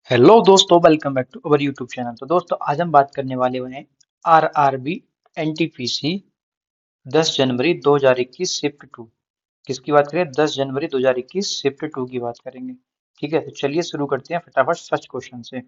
Hello दोस्तों, welcome back to our YouTube channel. तो दोस्तों, आज हम बात करने वाले हैं आरआरबी एनटीपीसी 10 जनवरी 2021 शिफ्ट टू। किसकी बात करें? 10 जनवरी 2021 शिफ्ट टू की बात करेंगे। ठीक है, तो चलिए शुरू करते हैं फटाफट फर्स्ट क्वेश्चन से।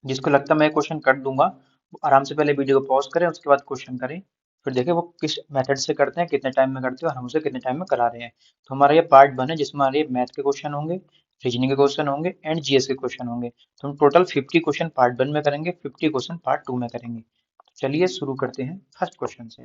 जिसको लगता है मैं क्वेश्चन कर दूंगा, वो आराम से पहले वीडियो को पॉज करें, उसके बाद क्वेश्चन करें। फिर देखें वो किस मेथड से करते हैं, कितने टाइम में करते हैं और हम उसे कितने टाइम में करा रहे हैं। तो हमारा ये पार्ट 1 है, जिसमें हमारे मैथ के क्वेश्चन होंगे, रीजनिंग के क्वेश्चन होंगे एंड जीएस के क्वेश्चन होंगे। तो हम टोटल 50 क्वेश्चन पार्ट 1 में करेंगे, 50 क्वेश्चन पार्ट 2 में करेंगे। तो चलिए शुरू करते हैं फर्स्ट क्वेश्चन से।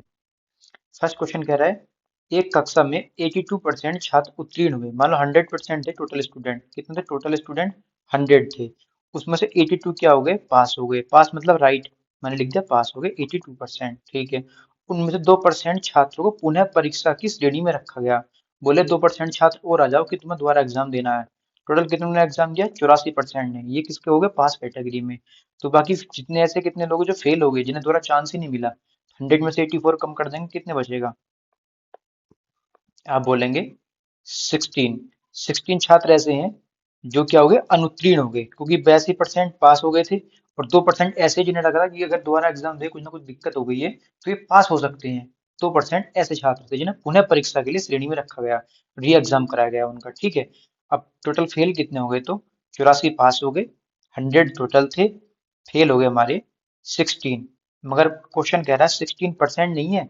फर्स्ट क्वेश्चन कह रहा है, एक कक्षा में 82% छात्र उत्तीर्ण हुए। मान लो 100% थे टोटल स्टूडेंट। कितने थे टोटल स्टूडेंट? 100 थे। उसमें से 82 क्या हो गए? पास हो गए। पास मतलब राइट, मैंने लिख दिया पास हो गए 82%। ठीक है। उनमें से 2% छात्रों को पुनः परीक्षा की श्रेणी में रखा गया। बोले 2% छात्र और आ जाओ कि तुम्हें दोबारा एग्जाम देना है। टोटल कितने ने एग्जाम दिया? 84% ने। ये किसके हो गए? पास कैटेगरी में। तो बाकी जितने ऐसे कितने लोग हैं जो फेल हो गए, जिन्हें दोबारा चांस ही नहीं मिला। 100 में से 84 कम कर देंगे, कितने बचेगा? आप बोलेंगे 16। 16 छात्र ऐसे हैं जो क्या हो गए? अनुत्तीर्ण हो गए, क्योंकि 82% पास हो गए थे और 2% ऐसे जिन्हें लग रहा कि अगर दोबारा एग्जाम दे कुछ ना कुछ दिक्कत हो गई है तो ये पास हो सकते हैं। 2% ऐसे छात्र थे जिन्हें पुनः परीक्षा के लिए श्रेणी में रखा गया, री एग्जाम कराया गया उनका। ठीक है। अब टोटल फेल कितने हो गए? तो 84 पास हो गए, 100 टोटल थे, फेल हो गए हमारे 16। मगर क्वेश्चन कह रहा है 16% नहीं है,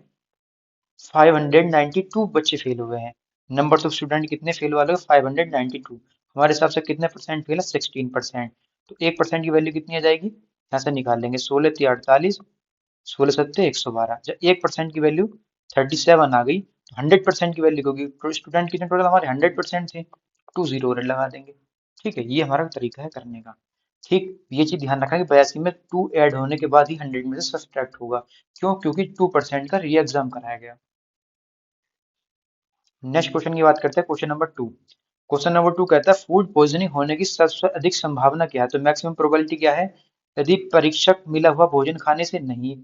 592 बच्चे फेल हुए हैं। नंबर ऑफ स्टूडेंट कितने फेल वाले हो? 592। हमारे हिसाब से कितने परसेंट फेल है? 16%। तो 1% की वैल्यू कितनी आ जाएगी? यहाँ से निकाल लेंगे, 16 × 48, 16 सत्ते 112। जब 1% की वैल्यू 37 आ गई, तो 100% की वैल्यू होगी। स्टूडेंट कितने टोटल हमारे? 100% थे, 20 और लगा देंगे। ठीक है, ये हमारा तरीका है करने का। ठीक, ये चीज ध्यान रखना कि 82 में 2 ऐड होने के बाद ही 100 में से सब्ट्रैक्ट होगा। क्यों? क्योंकि 2% का री एग्जाम कराया गया। नेक्स्ट क्वेश्चन की बात करते हैं, क्वेश्चन नंबर 2। क्वेश्चन नंबर 2 कहता है फूड पॉइजनिंग होने की सबसे अधिक संभावना क्या है? तो मैक्सिमम प्रोबेबिलिटी क्या है? यदि परीक्षक मिला हुआ भोजन खाने से नहीं,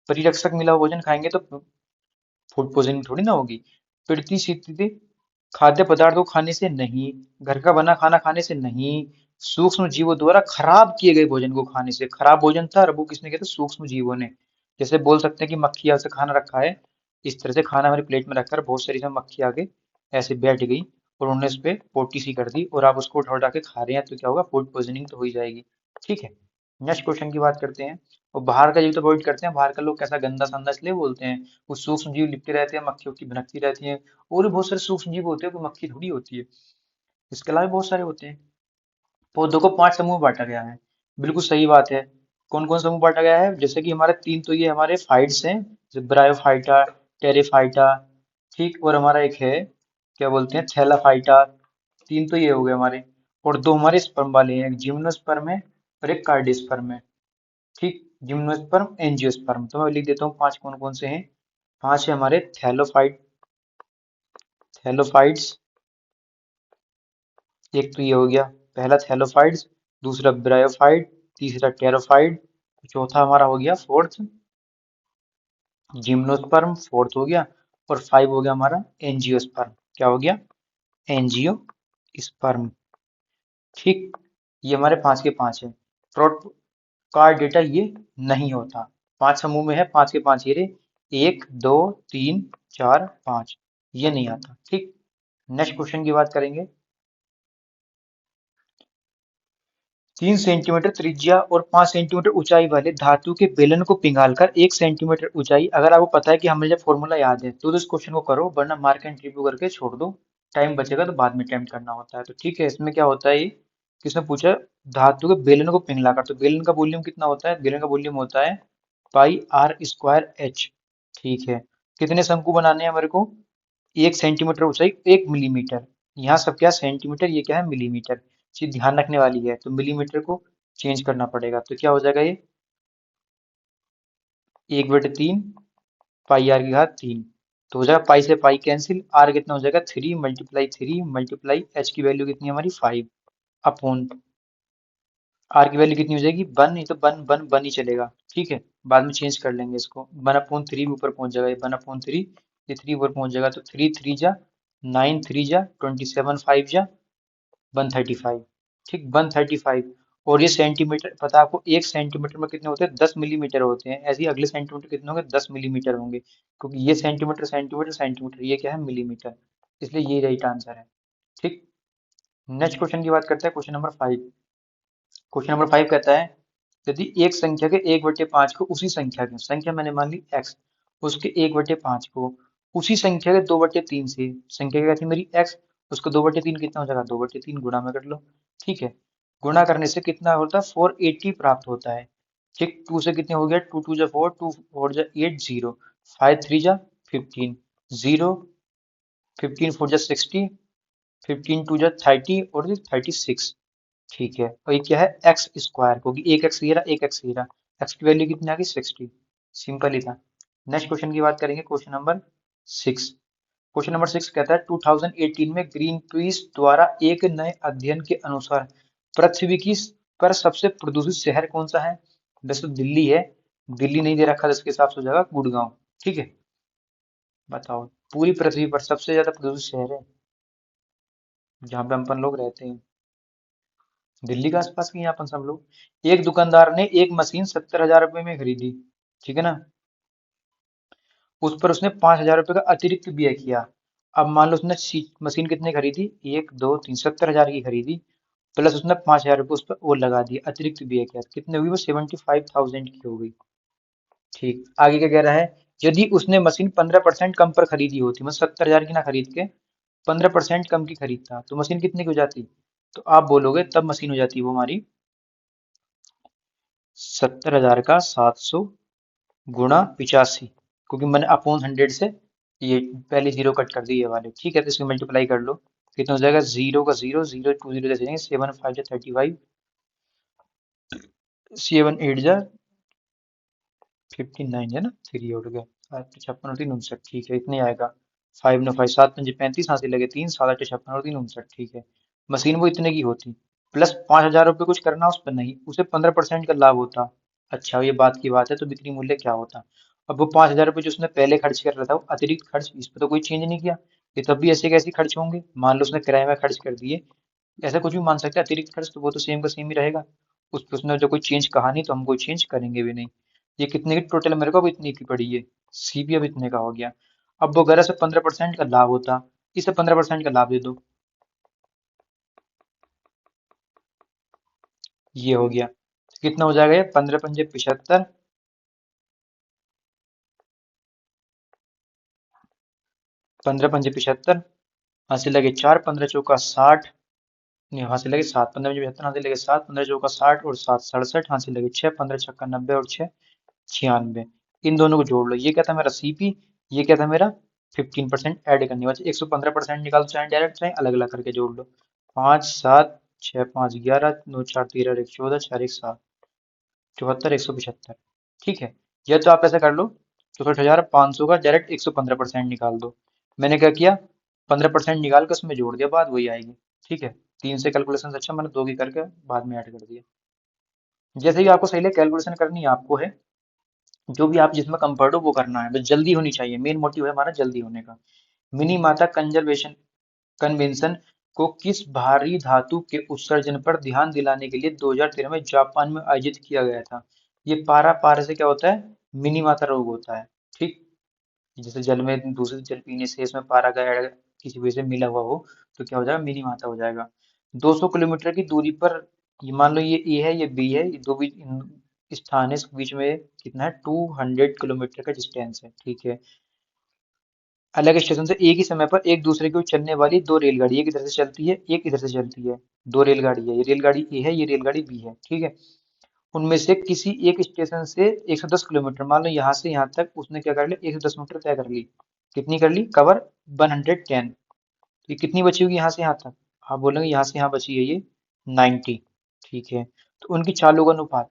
परिरक्षक मिला हुआ भोजन खाएंगे तो फूड पॉइजनिंग थोड़ी ना होगी। पीड़ित स्थिति खाद्य पदार्थों को खाने से नहीं, घर का बना खाना खाने से नहीं, सूक्ष्म जीवों द्वारा खराब किए गए भोजन को खाने से। खराब भोजन था और वो किसने किया था? सूक्ष्म जीवों ने। जैसे बोल सकते हैं कि मक्खी से खाना रखा है, इस तरह से खाना हमारी प्लेट में रखकर बहुत सारी इसमें मक्खी आके ऐसे बैठ गई और उन्होंने उस पर पोटी सी कर दी और आप उसको उठा उठा के खा रहे हैं, तो क्या होगा? फूड पॉइजनिंग तो हो ही जाएगी। ठीक है। नेक्स्ट क्वेश्चन की बात करते हैं। और बाहर का जीव तो अवॉइड करते हैं। बाहर का लोग कैसा गंदा संदा इसलिए बोलते हैं, कुछ सूक्ष्म जीव लिपटे रहते हैं, मक्खियों की भनकती रहती हैं। और भी बहुत सारे सूक्ष्म जीव होते हैं, कोई मक्खी थोड़ी होती है। इसके अलावा भी बहुत सारे होते हैं। पौधों को 5 समूह में बांटा गया है। बिल्कुल सही बात है। कौन कौन समूह बांटा गया है? जैसे कि हमारे 3 तो ये हमारे फाइट्स हैं, जैसे ब्रायोफाइटा, टेरिफाइटा। ठीक, और हमारा एक है, क्या बोलते हैं, थैलाफाइटा। 3 तो ये हो गए हमारे। और 2 हमारे स्पर्म वाले हैं, एक जिम्नोस्पर्म है और एक कार्डियोस्पर्म है। ठीक, जिम्नोस्पर्म एंजियोस्पर्म। तो मैं लिख देता हूँ 5 कौन कौन से हैं। 5 है हमारे थैलोफाइट, थैलोफाइट्स। एक तो ये हो गया पहला थैलोफाइट्स, दूसरा ब्रायोफाइट, तीसरा टेरोफाइट, चौथा हमारा हो गया फोर्थ जिम्नोस्पर्म, फोर्थ हो गया। और 5 हो गया हमारा एंजियोस्पर्म। क्या हो गया? एंजियोस्पर्म। ठीक, ये हमारे 5 के 5 है। प्रोट का डेटा ये नहीं होता। 5 समूह में है, 5 के 5 ये रहे, 1 2 3 4 5, ये नहीं आता। ठीक। नेक्स्ट क्वेश्चन की बात करेंगे। 3 सेंटीमीटर त्रिज्या और 5 सेंटीमीटर ऊंचाई वाले धातु के बेलन को पिघालकर 1 सेंटीमीटर ऊंचाई, अगर आपको पता है कि हमें जब फॉर्मूला याद है तो इस क्वेश्चन को करो, वरना मार्क एंड रिव्यू करके छोड़ दो। टाइम बचेगा तो बाद में अटेम्प्ट करना होता है। तो ठीक है, इसमें क्या होता है, ये किसने पूछा? धातु के बेलन को पिघलाकर। तो बेलन का वॉल्यूम कितना होता है? बेलन का वॉल्यूम होता है पाई आर स्क्वायर एच। ठीक है। कितने शंकु बनाने हैं हमारे को? 1 सेंटीमीटर ऊंचाई, 1 मिलीमीटर। यहाँ सब क्या सेंटीमीटर, ये क्या है? मिलीमीटर। चीज ध्यान रखने वाली है, तो मिलीमीटर को चेंज करना पड़ेगा। तो क्या हो जाएगा ये? 1/3 पाई आर की घात 3। तो हो जाएगा पाई से पाई कैंसिल, आर कितना हो जाएगा? 3 × 3 × एच की वैल्यू कितनी है हमारी? 5 अपॉन आर की वैल्यू कितनी हो जाएगी? 1। नहीं तो 1 1 1 ही चलेगा। ठीक है, बाद में चेंज कर लेंगे इसको। 1/3 ऊपर पहुंच जाएगा, ये 1/3, ये 3 ऊपर पहुंच जाएगा। तो 3 3 जा 9, 3 जा 27, 5 जा 135। ठीक, 135। और ये सेंटीमीटर पता है आपको, 1 सेंटीमीटर में कितने होते हैं, 10 मिलीमीटर होते हैं। ऐसे ही अगले सेंटीमीटर कितने होंगे, 10 मिलीमीटर होंगे, क्योंकि ये सेंटीमीटर सेंटीमीटर सेंटीमीटर, ये क्या है, मिलीमीटर, इसलिए ये राइट आंसर है। ठीक। नेक्स्ट क्वेश्चन की बात करते हैं, क्वेश्चन नंबर 5। क्वेश्चन नंबर 5 कहता है, यदि एक संख्या के 1/5 को उसी संख्या के, संख्या मैंने मान ली x, उसके 1/5 को उसी संख्या के 2/3 से, संख्या क्या थी मेरी x, उसको 2/3 कितना हो जाएगा, 2/3 गुणा में कर लो। ठीक है, गुणा करने से कितना होता है, 480 प्राप्त होता है। ठीक, 2 से कितने हो गया, 2 2 जा 4, 2 4 जा 8, 0, 5 3 जा 15, 0, 15 4 जा 60, 15 2 जा 30 और 36। ठीक है, और ये क्या है, एक्स स्क्वायर, क्योंकि एक एक्स ये रहा, एक एक्स ये रहा, एक्स की वैल्यू कितनी आ गई, 60। सिंपल ही था। नेक्स्ट क्वेश्चन की बात करेंगे, क्वेश्चन नंबर 6। क्वेश्चन नंबर 6 कहता है, 2018 में ग्रीन पीस द्वारा एक नए अध्ययन के अनुसार पृथ्वी की पर सबसे प्रदूषित शहर कौन सा है। वैसे तो दिल्ली है, दिल्ली नहीं दे रखा, जिसके हिसाब से हो जाएगा गुड़गांव। ठीक है, बताओ, पूरी पृथ्वी पर सबसे ज्यादा प्रदूषित शहर है जहाँ पे अपन लोग रहते हैं, दिल्ली के आसपास के हैं अपन सब लोग। एक दुकानदार ने एक मशीन 70,000 रुपए में खरीदी, ठीक है ना, उस पर उसने 5,000 रुपए का अतिरिक्त व्यय किया। अब मान लो उसने मशीन कितने खरीदी, 1 2 3, 70,000 की खरीदी, प्लस उसने 5,000 रुपए उस पर और लगा दिए, अतिरिक्त व्यय किया, कितने हुई वो, 75,000 की हो गई। ठीक, आगे क्या कह रहा है, यदि उसने मशीन 15% कम पर खरीदी होती, मतलब 70,000 की ना खरीद के 15% कम की खरीदता, तो मशीन कितने की हो जाती। तो आप बोलोगे तब मशीन हो जाती है वो हमारी 70,000 का 700 गुणा 85, क्योंकि मैंने अपॉन 100 से ये पहले जीरो कट कर दी ये वाले। ठीक है, तो इसमें मल्टीप्लाई कर लो, कितना हो जाएगा, जीरो का जीरो, जीरो टू जीरो जैसे जाएंगे, 7 5 जा 35, 7 8 जा 59 है ना, 3 उठ गया, 56 और 3 59, ठीक है, इतने आएगा। 5 9 5 7 5 35, हाथ से लगे 3, 7 8 56 और 3 59, ठीक है। मशीन वो इतने की होती, प्लस 5,000 रुपये कुछ करना उस पर नहीं, उसे 15% का लाभ होता। अच्छा, ये बात की बात है, तो बिक्री मूल्य क्या होता। अब वो 5,000 रुपये जो उसने पहले खर्च कर रहा था, वो अतिरिक्त खर्च, इस पर तो कोई चेंज नहीं किया, ये तब भी ऐसे कैसे खर्च होंगे, मान लो उसने किराए में खर्च कर दिए, ऐसा कुछ भी मान सकते हैं अतिरिक्त खर्च, तो वो तो सेम का सेम ही रहेगा, उस पे उसने जो कोई चेंज कहा नहीं, तो हम कोई चेंज करेंगे भी नहीं। ये कितने की टोटल, मेरे को अब इतनी की पड़ी है, सी भी अब इतने का हो गया। अब वो अगर से 15% का लाभ होता, इसे 15% का लाभ दे दो, ये हो गया, तो कितना हो जाएगा, ये 15 पंजे 75, 15 पंजे 75, यहाँ से लगे 4, 15 चौका 60, नहीं यहाँ से लगे 7, 15 पंजे 75, यहाँ से लगे 7, 15 चौका 60 और 7 67, यहाँ से लगे 6, 15 छक्का 90 और 6 96। इन दोनों को जोड़ लो, ये क्या था मेरा सीपी, ये क्या था मेरा 15% ऐड करने वाला, 115% निकाल, चाहे डायरेक्ट चाहे अलग अलग करके जोड़ लो। 5 7 6 5 11 9 4 13 1 14 4 1 7 74 175। ठीक है, या तो आप ऐसा कर लो, 64,500 का डायरेक्ट 115% निकाल दो। मैंने क्या किया, 15% निकाल कर उसमें जोड़ दिया, बात वही आएगी। ठीक है, 3 से कैलकुलेशन अच्छा, मैंने 2 की करके बाद में ऐड कर दिया। जैसे ही आपको सही लगे कैलकुलेशन करनी आपको है, जो भी आप जिसमें कंफर्ट हो वो करना है, बस जल्दी होनी चाहिए, मेन मोटिव है हमारा जल्दी होने का। मिनी माता कंजर्वेशन कन्वेंशन को किस भारी धातु के उत्सर्जन पर ध्यान दिलाने के लिए 2013 में जापान में आयोजित किया गया था। ये पारा पारा से क्या होता है, मिनी माता रोग होता है। ठीक, जैसे जल में दूषित जल पीने से इसमें पारा का किसी वजह से मिला हुआ हो, तो क्या हो जाएगा, मिनी माता हो जाएगा। 200 किलोमीटर की दूरी पर, ये मान लो ये ए है ये बी है, ये दो बीच स्थान है, इसके बीच में कितना है, 200 किलोमीटर का डिस्टेंस है। ठीक है, अलग स्टेशन से एक ही समय पर एक दूसरे की ओर चलने वाली दो रेलगाड़ी, एक इधर से चलती है एक इधर से चलती है, दो रेलगाड़ी है, ये रेलगाड़ी ए है ये रेलगाड़ी बी है। ठीक है, उनमें से किसी एक स्टेशन से 110 किलोमीटर, मान लो यहाँ से यहाँ तक उसने क्या कर लिया, 110 मीटर तय कर ली, कितनी कर ली, कवर 110। तो ये कितनी बची होगी यहाँ से यहाँ तक, आप बोलेंगे यहाँ से यहाँ बची है ये 90। ठीक है, तो उनकी चालों का अनुपात,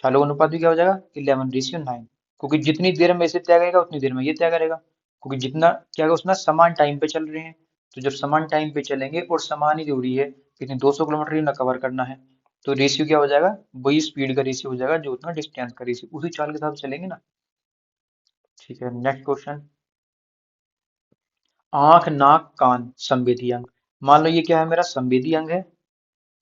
चालों का अनुपात भी क्या हो जाएगा, 11:9, क्योंकि जितनी देर में इसे तय करेगा उतनी देर में ये तय करेगा, क्योंकि जितना क्या है उसमें समान टाइम पे चल रहे हैं, तो जब समान टाइम पे चलेंगे और समान ही दूरी है, कितनी 200 किलोमीटर ही ना कवर करना है, तो रेशियो क्या हो जाएगा, वही स्पीड का रेशियो हो जाएगा जो उतना डिस्टेंस का रेशियो, उसी चाल के साथ चलेंगे ना। ठीक है, नेक्स्ट क्वेश्चन, आंख नाक कान संवेदी अंग, मान लो ये क्या है, मेरा संवेदी अंग है,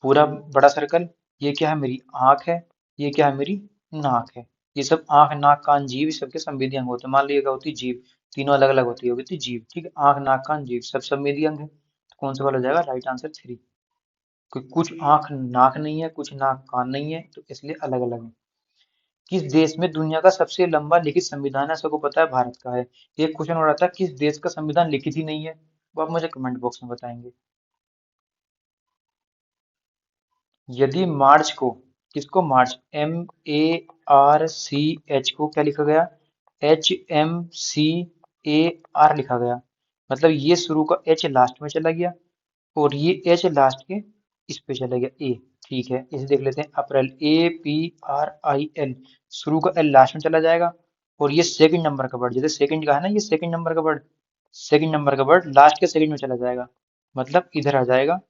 पूरा बड़ा सर्कल, ये क्या है, मेरी आंख है। ये क्या है, मेरी नाक है। ये सब आंख नाक कान जीभ, इस सबके संवेदी अंग होते हैं। मान लीजिए क्या होती है, जीभ। तीनों अलग अलग होती है, होती है जीभ, ठीक है। आंख नाक कान जीभ सब संवेदी अंग है, तो कौन सा वाला हो जाएगा, राइट आंसर 3। कुछ आंख नाक नहीं है, कुछ नाक कान नहीं है, तो इसलिए अलग अलग है। किस देश में दुनिया का सबसे लंबा लिखित संविधान है, सबको पता है भारत का है। एक क्वेश्चन हो रहा था, किस देश का संविधान लिखित ही नहीं है, वो आप मुझे कमेंट बॉक्स में बताएंगे। यदि मार्च को, किसको, मार्च, MARCH को क्या लिखा गया, HMCAR लिखा गया, मतलब ये शुरू का H लास्ट में चला गया और ये H लास्ट के इस पे चला गया A। ठीक है, इसे देख लेते हैं, अप्रैल, APRIL, शुरू का L लास्ट में चला जाएगा। और ये सेकंड नंबर का वर्ड, जैसे सेकंड का है ना, ये सेकंड नंबर का वर्ड, सेकंड नंबर का वर्ड लास्ट के सेकंड में चला जाएगा, मतलब इधर आ जाएगा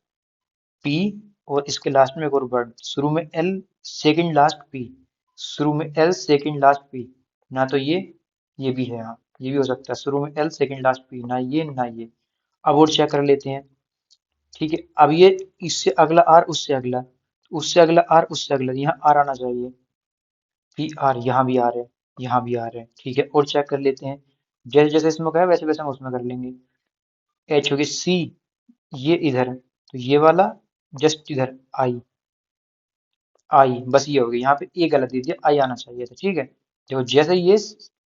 P। और इसके लास्ट में एक और वर्ड, शुरू में L सेकंड लास्ट P, शुरू में L सेकंड लास्ट P, ना तो ये भी है, हाँ ये भी हो सकता है, शुरू में L सेकंड लास्ट P, ना ये ना ये। अब और चेक कर लेते हैं, ठीक है। अब ये इससे अगला आर, उससे अगला, उससे अगला आर, उससे अगला, यहाँ आर आना चाहिए, पी आर, यहाँ भी आ रहे हैं, यहाँ भी आ रहे हैं, ठीक है। और चेक कर लेते हैं, जैसे जैसे इसमें कहा वैसे वैसे हम उसमें कर लेंगे। एच होगी सी, ये इधर, तो ये वाला जस्ट इधर, आई, आई, बस ये हो गया, यहाँ पे ए गलत दे दिया, आई आना चाहिए था, ठीक है। देखो जैसे ये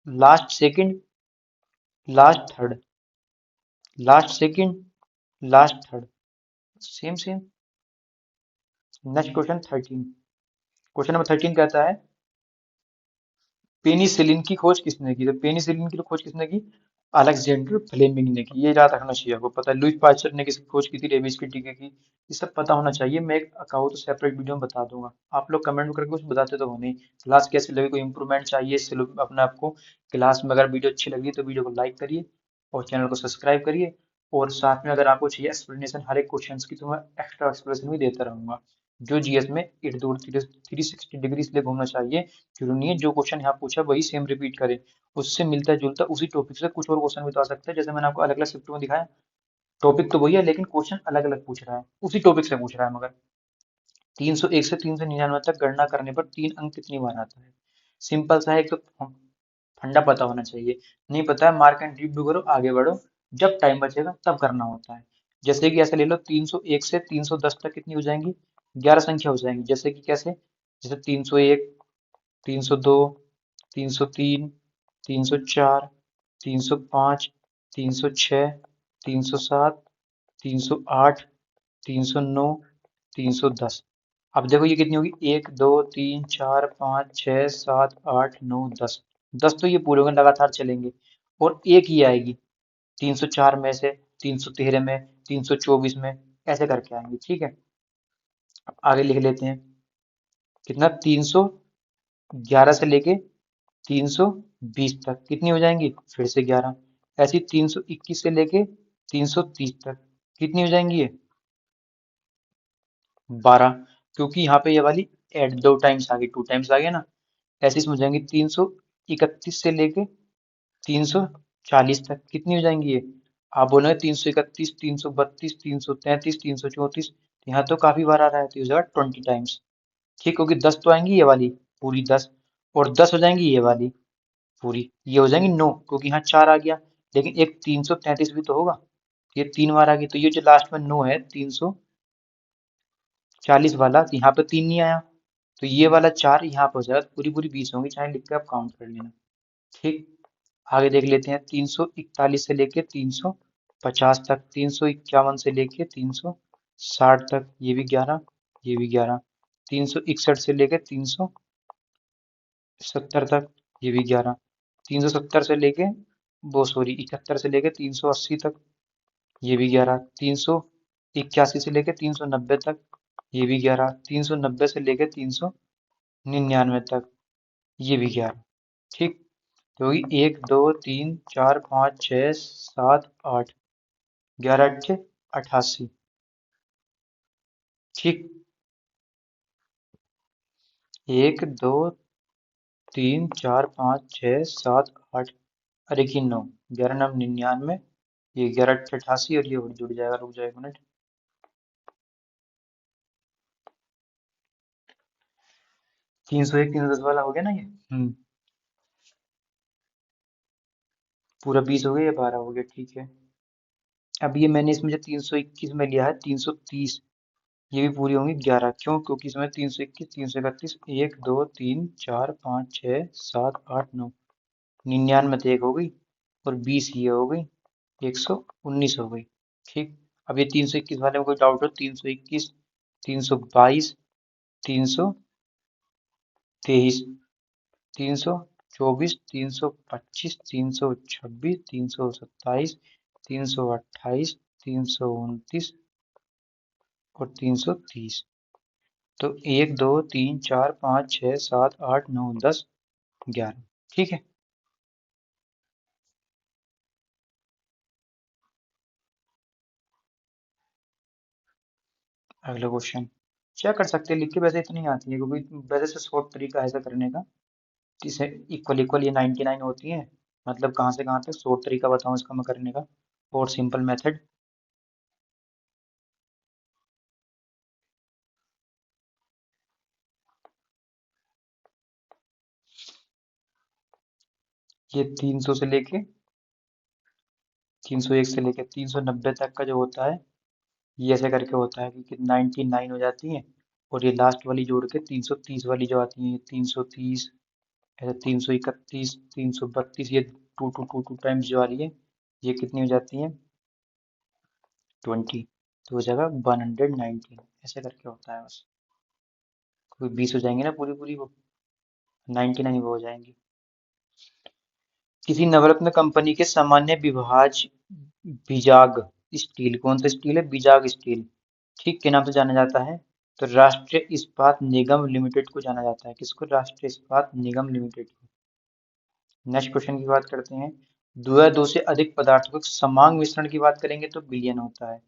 last second, last third, last second, last third, same same. Next question 13, question number 13 कहता है, पेनिसिलिन की खोज किसने की, तो पेनिसिलिन की खोज किसने की, अलेक्जेंडर फ्लेमिंग ने की। ये याद रखना चाहिए आपको, पता है लुई पास्चर ने किसकी खोज की थी, रेबीज के टीके की। ये सब पता होना चाहिए, मैं एक कहूँ तो सेपरेट वीडियो में बता दूंगा। आप लोग कमेंट करके कुछ बताते तो हो नहीं। क्लास कैसी लगी, कोई इंप्रूवमेंट चाहिए अपने आपको क्लास में, अगर वीडियो अच्छी लगी तो वीडियो को लाइक करिए और चैनल को सब्सक्राइब करिए। और साथ में अगर आपको चाहिए एक्सप्लेनेशन हर एक क्वेश्चन की, तो मैं एक्स्ट्रा एक्सप्लेनेशन भी देता रहूंगा। जो जीएस में इर्द गिर्द 360 डिग्री इसलिए घूमना चाहिए, जरूरी नहीं है जो क्वेश्चन यहाँ पूछा वही सेम रिपीट करे, उससे मिलता जुलता उसी टॉपिक से कुछ और क्वेश्चन भी तो आ सकता है। जैसे मैंने आपको अलग अलग शिफ्ट में दिखाया, टॉपिक तो वही है लेकिन क्वेश्चन अलग अलग पूछ रहा है, उसी टॉपिक से पूछ रहा है। मगर 301 से 399 तक गणना करने पर 3 अंक कितनी बार आता है, सिंपल सा है। एक तो फंडा पता होना चाहिए, नहीं पता है मार्क एंड रिव्यू करो, आगे बढ़ो, जब टाइम बचेगा तब करना होता है। जैसे कि ऐसे ले लो, 301 से 310 तक कितनी हो जाएंगी, 11 संख्या हो जाएंगी। जैसे कि कैसे, जैसे 301, 302, 303, 304, 305, 306, 307, 308, 309, 310। अब देखो ये कितनी होगी, 1 2 3 4 5 6 7 8 9 10, 10 तो ये पूरे होंगे, लगातार चलेंगे। और एक ही आएगी 304 में से, 313 में, 324 में, ऐसे करके आएंगे, ठीक है। अब आगे लिख लेते हैं, कितना, 311 से लेके 320 तक कितनी हो जाएंगी, फिर से 11। ऐसी 321 से लेके 330 तक कितनी हो जाएंगी ये, 12, क्योंकि यहाँ पे ये वाली एड 2 टाइम्स आ गई, 2 टाइम्स आ गया ना। ऐसे इसमें हो जाएंगी 331 से लेके 340 तक कितनी हो जाएंगी ये, आप बोलोगे 331, 332, 333, 334, यहाँ तो काफी बार आ रहा है, तो हो जाएगा 20 टाइम्स, ठीक। क्योंकि 10 तो आएंगी ये वाली पूरी 10, और 10 हो जाएंगी ये वाली पूरी, ये हो जाएंगी 9, क्योंकि यहाँ 4 आ गया, लेकिन एक 333 भी तो होगा, ये 3 बार आ गई, तो ये जो लास्ट में 9 है 340 वाला, तो यहाँ पे 3 नहीं आया, तो ये वाला 4 यहाँ पे हो जाएगा, तो पूरी पूरी 20 होंगी, चाहे लिख के आप काउंट कर लेना, ठीक। आगे देख लेते हैं, 341 से लेके 350 तक, 351 से लेके 360 तक, ये भी 11, ये भी 11, 361 से लेके 370 तक, ये भी 11, 370 से लेके, वो सॉरी 71 से लेके 380 तक, ये भी 11, 381 से लेके 390 तक, ये भी 11, 390 से लेके 399 तक, ये भी 11, ठीक। तो 1 2 3 4 5 6 7 8, 11 × 8 = 88, ठीक। 1 2 3 4 5 6 7 8, अरे की 9, 11 × 9 = 99, ये 11 × 88, और ये जुड़ जाएगा, रुक जाए 1 मिनट। 301 310 वाला हो गया ना ये। पूरा 20 हो गया या 12 हो गया, ठीक है। अब ये मैंने इसमें जो 321 में लिया है 330, ये भी पूरी होंगी 11, क्यों? क्योंकि इसमें 321 331 एक दो तीन चार पाँच छः सात आठ नौ, 99 तो एक हो गई, और 20 ये हो गई, 119 हो गई। ठीक। अब ये 321 वाले में कोई डाउट हो, 321 322 323 324 325 326 327 328 329 और 330। तो 1 2 3 4 5 6 7 8 9 10 11। ठीक है। अगला क्वेश्चन क्या कर सकते हैं लिख के, वैसे इतनी आती है क्योंकि वैसे से शॉर्ट तरीका है ऐसा करने का, इसे इक्वल इक्वल ये 99 होती है, मतलब कहाँ से कहाँ तक शॉर्ट तरीका बताऊँ इसका मैं करने का, और सिंपल मेथड। ये 300 से लेके 301 से लेके 390 तक का जो होता है, ये ऐसे करके होता है कि 99 हो जाती है, और ये लास्ट वाली जोड़ के 330 वाली जो आती है 330, ऐसे 331 332, ये two two two two times जो आ रही है, ये कितनी हो जाती है 20, तो हो जाएगा 119, ऐसे करके होता है बस। कोई 20 हो जाएंगे ना पूरी पूरी, वो 99 वो हो जाएंगी। किसी नवरत्न कंपनी के सामान्य विभाज बिजाग स्टील, कौन सा स्टील है, बिजाग स्टील, ठीक, के नाम से जाना जाता है? तो राष्ट्रीय इस्पात निगम लिमिटेड को जाना जाता है, किसको, राष्ट्रीय इस्पात निगम लिमिटेड को। नेक्स्ट क्वेश्चन की बात करते हैं, दो या दो से अधिक पदार्थों के समांग मिश्रण की बात करेंगे तो बिलियन होता है।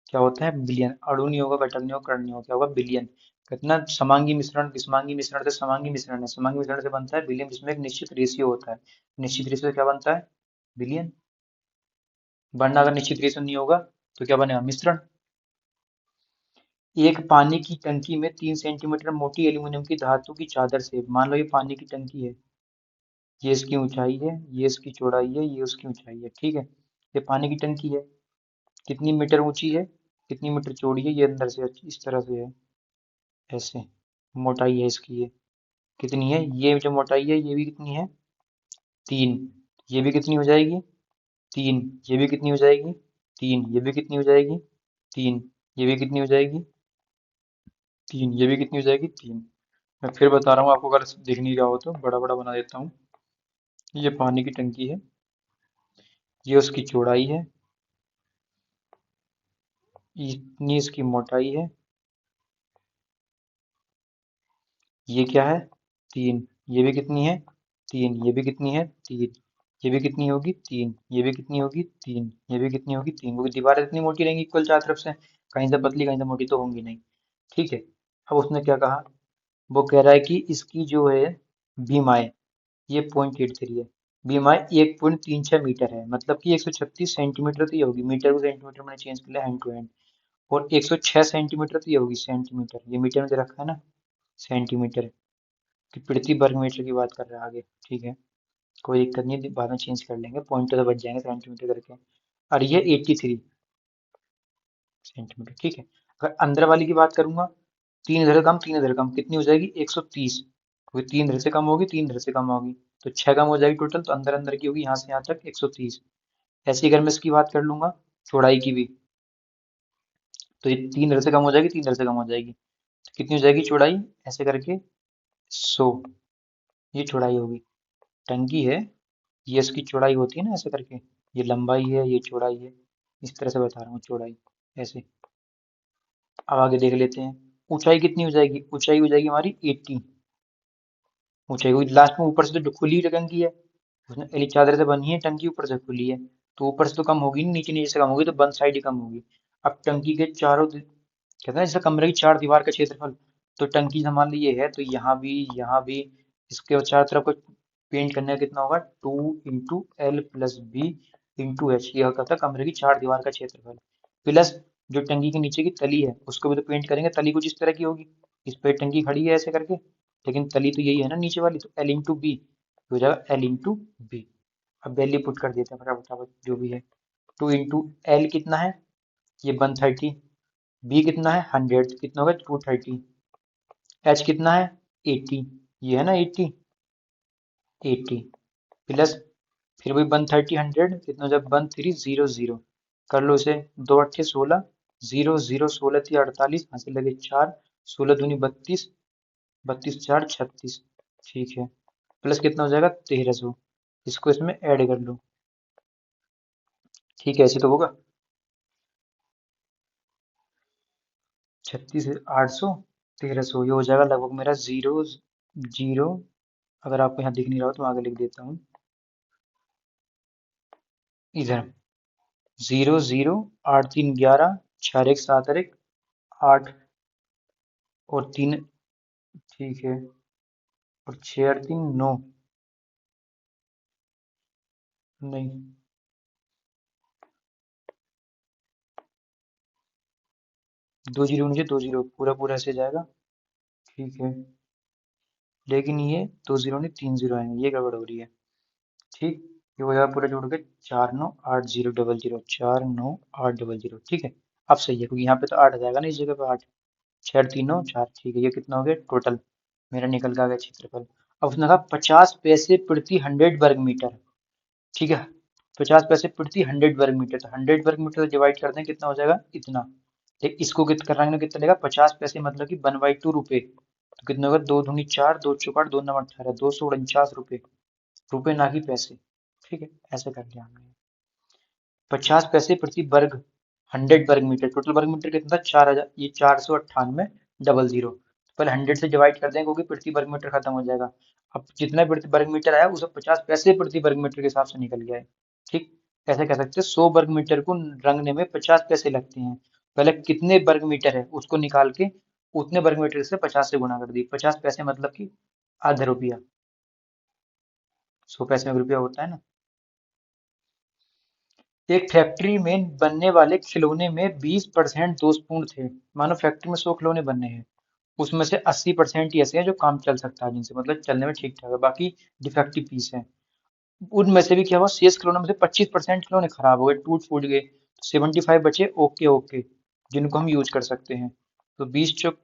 क्या होता है, बिलियन, अणु नहीं होगा, घटक नहीं होगा, कण नहीं होगा, क्या होगा, बिलियन। कितना समांगी मिश्रण, विषमांगी मिश्रण से समांगी मिश्रण है, समांगी मिश्रण से बनता है बिलियन, जिसमें एक निश्चित रेशियो होता है, निश्चित रेशियो से क्या बनता है, बिलियन। वरना अगर निश्चित रेशियो नहीं होगा तो क्या बनेगा, मिश्रण। एक पानी की टंकी में 3 सेंटीमीटर मोटी एल्यूमीनियम की धातु की चादर से, मान लो ये पानी की टंकी है, ये इसकी ऊंचाई है, ये इसकी चौड़ाई है, ये उसकी ऊंचाई है, ठीक है। ये पानी की टंकी है, कितनी मीटर ऊंची है, कितनी मीटर चौड़ी है, ये अंदर से इस तरह से है, ऐसे मोटाई है इसकी, ये कितनी है, ये जो मोटाई है ये भी कितनी है, 3, ये भी कितनी हो जाएगी, 3, ये भी कितनी हो जाएगी, 3, ये भी कितनी हो जाएगी, 3, ये भी कितनी हो जाएगी, 3, ये भी कितनी हो जाएगी, 3। मैं फिर बता रहा हूँ आपको, अगर दिख नहीं रहा हो तो बड़ा बड़ा बना देता हूँ। ये पानी की टंकी है, ये उसकी चौड़ाई है, इतनी इसकी मोटाई है, ये क्या है, 3, ये भी कितनी है, 3, ये भी कितनी है, 3, ये भी कितनी होगी, 3, ये भी कितनी होगी, 3, ये भी कितनी होगी, 3, क्योंकि दीवारें इतनी मोटी रहेंगी इक्वल चार तरफ से, कहीं से पतली कहीं से मोटी तो होंगी नहीं। ठीक है। अब उसने क्या कहा, वो कह रहा है कि इसकी जो है बीमाएं, ये 0.83 है, बीमाएं 1.36 मीटर है, मतलब कि 136 सेंटीमीटर तो ये होगी, मीटर को सेंटीमीटर मैंने चेंज कर लिया हैंड टू हैंड, और 106 सेंटीमीटर तो ये होगी, सेंटीमीटर, ये मीटर में दे रखा है ना, सेंटीमीटर की प्रति वर्ग मीटर की बात कर रहा है आगे। ठीक है, कोई दिक्कत नहीं, बाद में चेंज कर लेंगे, पॉइंट तो बच जाएंगे सेंटीमीटर करके। और ये 83 सेंटीमीटर, ठीक है। अगर अंदर वाली की बात करूंगा, तीन इधर कम तीन इधर कम, कितनी हो जाएगी, 130, क्योंकि तीन इधर से कम होगी तीन इधर से कम होगी, तो 6 कम हो जाएगी टोटल, तो अंदर अंदर की होगी यहाँ से यहाँ तक 130। ऐसे ही अगर मैं इसकी बात कर लूंगा चौड़ाई की भी, तो ये तीन इधर से कम हो जाएगी तीन इधर से कम हो जाएगी, तो कितनी हो जाएगी चौड़ाई, ऐसे करके 100, ये चौड़ाई होगी। टंकी है, ये इसकी चौड़ाई होती है ना ऐसे करके, ये लंबाई है ये चौड़ाई है, इस तरह से बता रहा हूँ चौड़ाई, ऐसे। अब आगे देख लेते हैं, ऊंचाई कितनी हो जाएगी, ऊंचाई हो जाएगी हमारी 80, ऊंचाई हुई लास्ट में, ऊपर से तो खुली टंकी है, उसने एली चादर से बनी है टंकी, ऊपर से खुली है, तो ऊपर से तो कम होगी नहीं, नीचे नीचे से कम होगी, तो बंद साइड ही कम होगी। अब टंकी के चारों कहते हैं जैसे कमरे की चार दीवार का क्षेत्रफल, तो टंकी मान ली ये है, तो यहाँ भी इसके चारों तरफ को पेंट करने का कितना होगा, 2 × L + B × H, ये होता था कमरे की चार दीवार का क्षेत्रफल, प्लस जो टंकी के नीचे की तली है उसको भी तो पेंट करेंगे, तली कुछ इस तरह की होगी, इस पे टंकी खड़ी है ऐसे करके, लेकिन तली तो यही है ना नीचे वाली, तो एल इंटू बी हो जाएगा एल इंटू बी। अब वैल्यू पुट कर देते हैं फटाफट फटाफट जो भी है। 2 इंटू एल कितना है, ये 130, बी कितना है 100, कितना होगा 230, एच कितना है 80, ये है ना 80, 80 प्लस फिर वही 130 100 कितना, जब 1300 कर लो इसे, 2 8 16, 0 0 16 3 48, यहाँ से लगे 4, 16 दूनी 32, 32 4 36, ठीक है, प्लस कितना हो जाएगा 1300, इसको इसमें ऐड कर लो, ठीक है ऐसे तो होगा। 36 800 1300, ये हो जाएगा लगभग मेरा 0 0, अगर आपको यहाँ दिख नहीं रहा हो तो मैं आगे लिख देता हूँ इधर, 0 0 8 3 11, 4 1 7 1 8 और 3, ठीक है, और 6 8 3 9, नहीं 2 0 नीचे 2 0 पूरा पूरा ऐसे जाएगा, ठीक है, लेकिन ये 2 0 नहीं 3 0 आएंगे, ये गड़बड़ हो रही है, ठीक, ये हो जाएगा पूरा जोड़ के 498000, 498000, ठीक है। अब सही है क्योंकि यहाँ पे तो 8 आ जाएगा ना इस जगह पे 8, 6 3 9 4, ठीक है, ये कितना हो गया टोटल, मेरा निकल के आ गया क्षेत्रफल। अब उसने कहा 50 पैसे प्रति 100 वर्ग मीटर, ठीक है, 50 पैसे प्रति 100 वर्ग मीटर, तो 100 वर्ग मीटर डिवाइड कर दें कितना हो जाएगा इतना, ठीक, इसको कितना कराएंगे कितना लेगा 50 पैसे मतलब कि 1/2 रुपए, तो कितना होगा 2 दूनी 4, 2 चौक 8, 2 9 18, 249 रुपए, रुपए ना कि पैसे, ठीक है, ऐसे कर लिया हमने। 50 पैसे प्रति वर्ग 100 वर्ग मीटर, टोटल वर्ग मीटर कितना था 4000, ये 498 00, पहले 100 से डिवाइड कर दें क्योंकि प्रति वर्ग मीटर खत्म हो जाएगा। अब जितना प्रति वर्ग मीटर आया उसे 50 पैसे प्रति वर्ग मीटर के हिसाब से निकल गया है, ठीक, ऐसे कह सकते हैं 100 वर्ग मीटर को रंगने में 50 पैसे लगते हैं, पहले कितने वर्ग मीटर है उसको निकाल के उतने वर्ग मीटर से 50 से गुणा कर दी, 50 पैसे मतलब कि आधा रुपया, 100 पैसे में रुपया होता है ना। एक फैक्ट्री में बनने वाले खिलौने में 20% दोषपूर्ण थे, मानो फैक्ट्री में 100 खिलौने बनने हैं, उसमें से 80% ही ऐसे हैं जो काम चल सकता है, जिनसे मतलब चलने में ठीक ठाक है, बाकी डिफेक्टिव पीस है। उनमें से भी क्या हुआ, शेष खिलौनों में से 25% खिलौने खराब हो गए, टूट फूट गए, 75 बचे ओके ओके, जिनको हम यूज कर सकते हैं। तो 20 चौक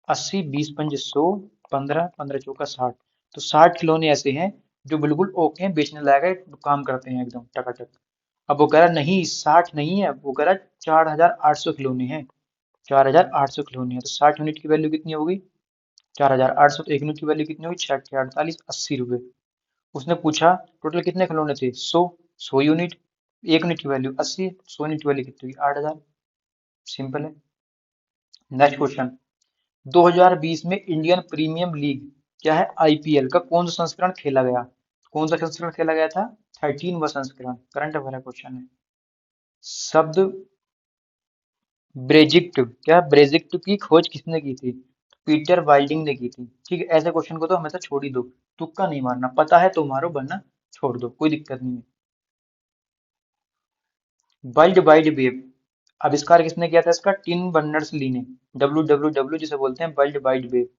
80, 20 पंजे 100, 15 15 चौका 60, तो 60 खिलौने ऐसे हैं जो बिल्कुल ओके हैं, बेचने लायक है, काम करते हैं एकदम टकाटक। अब वो कह रहा नहीं 60 नहीं है, वो कह रहा 4800 खिलौने हैं, 4800 खिलौने हैं, तो 60 यूनिट की वैल्यू कितनी होगी 4800, तो 1 यूनिट की वैल्यू कितनी होगी 6 48 80 रुपए। उसने पूछा टोटल कितने खिलौने थे 100, 100 यूनिट, 1 यूनिट की वैल्यू 80, 100 यूनिट की वैल्यू कितनी हुई 8000, सिंपल है। नेक्स्ट क्वेश्चन, 2020 में इंडियन प्रीमियम लीग क्या है आईपीएल का कौन सा संस्करण खेला गया, कौन सा संस्करण खेला गया था 13वां संस्करण, करंट अफेयर क्वेश्चन है। शब्द ब्रेजिक्ट, क्या ब्रेजिक्ट की खोज किसने की थी, पीटर वाइल्डिंग ने की थी, ठीक है, ऐसे क्वेश्चन को तो हमेशा छोड़ ही दो, तुक्का नहीं मारना, पता है तो मारो वरना छोड़ दो, कोई दिक्कत नहीं है। वर्ल्ड वाइड वेब आविष्कार किसने किया था इसका, टिम बर्नर्स ली ने, डब्ल्यू डब्ल्यू डब्ल्यू जिसे बोलते हैं वर्ल्ड वाइड वेब।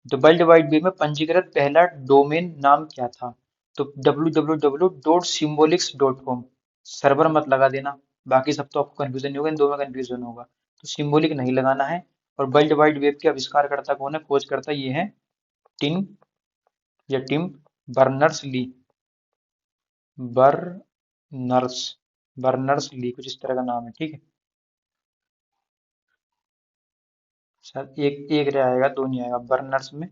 तो वर्ल्ड वाइड वेब में पंजीकृत पहला डोमेन नाम क्या था, तो www.symbolics.com, सर्वर मत लगा देना, बाकी सब तो आपको कंफ्यूजन नहीं होगा, इन दो में कंफ्यूजन होगा, तो सिंबॉलिक नहीं लगाना है। और वर्ल्ड वाइड वेब के आविष्कारकर्ता कौन है, खोजकर्ता ये है टिम या Tim Berners Lee, Berners, Berners Lee कुछ इस तरह का नाम है, ठीक है, शायद एक एक रह आएगा, दो नहीं आएगा बर्नर्स में,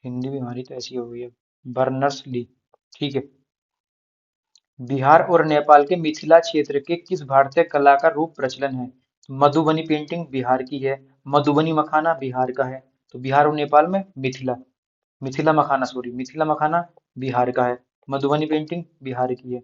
हिंदी भी हमारी तो ऐसी हो गई है, बर्नर्स ली, ठीक है। बिहार और नेपाल के मिथिला क्षेत्र के किस भारतीय कला का रूप प्रचलन है, मधुबनी पेंटिंग बिहार की है, मधुबनी मखाना बिहार का है, तो बिहार और नेपाल में मिथिला, मिथिला मखाना सॉरी मिथिला मखाना बिहार का है, मधुबनी पेंटिंग बिहार की है।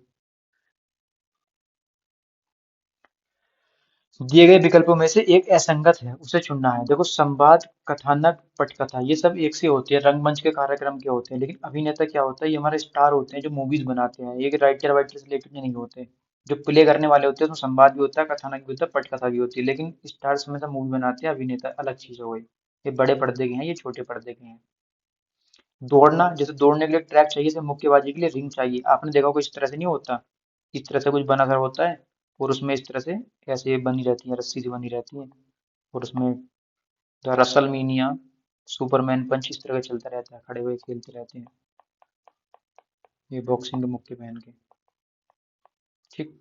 दिए गए विकल्पों में से एक असंगत है उसे चुनना है, देखो संवाद कथानक पटकथा ये सब एक से होते हैं, रंगमंच के कार्यक्रम के होते हैं, लेकिन अभिनेता क्या होता है, ये हमारे स्टार होते हैं जो मूवीज बनाते हैं, ये राइटर वाइटर से रिलेटेड नहीं होते, जो प्ले करने वाले होते हैं उसमें संवाद भी होता है, कथानक भी होता है, पटकथा भी होती है, लेकिन स्टार्स हमेशा मूवी बनाते हैं, अभिनेता अलग चीज हो गई, ये बड़े पर्दे के हैं ये छोटे पर्दे के हैं। दौड़ना, जैसे दौड़ने के लिए ट्रैक चाहिए, जैसे मुक्केबाजी के लिए रिंग चाहिए। आपने देखा होगा इस तरह से नहीं होता, इस तरह से कुछ बना कर होता है, और उसमें इस तरह से ऐसे बनी रहती है, रस्सी से बनी रहती है, और उसमें रसलमीनिया, सुपरमैन पंच इस तरह का चलता रहता है, खड़े हुए खेलते रहते हैं ये बॉक्सिंग के मुक्के पहन के। ठीक,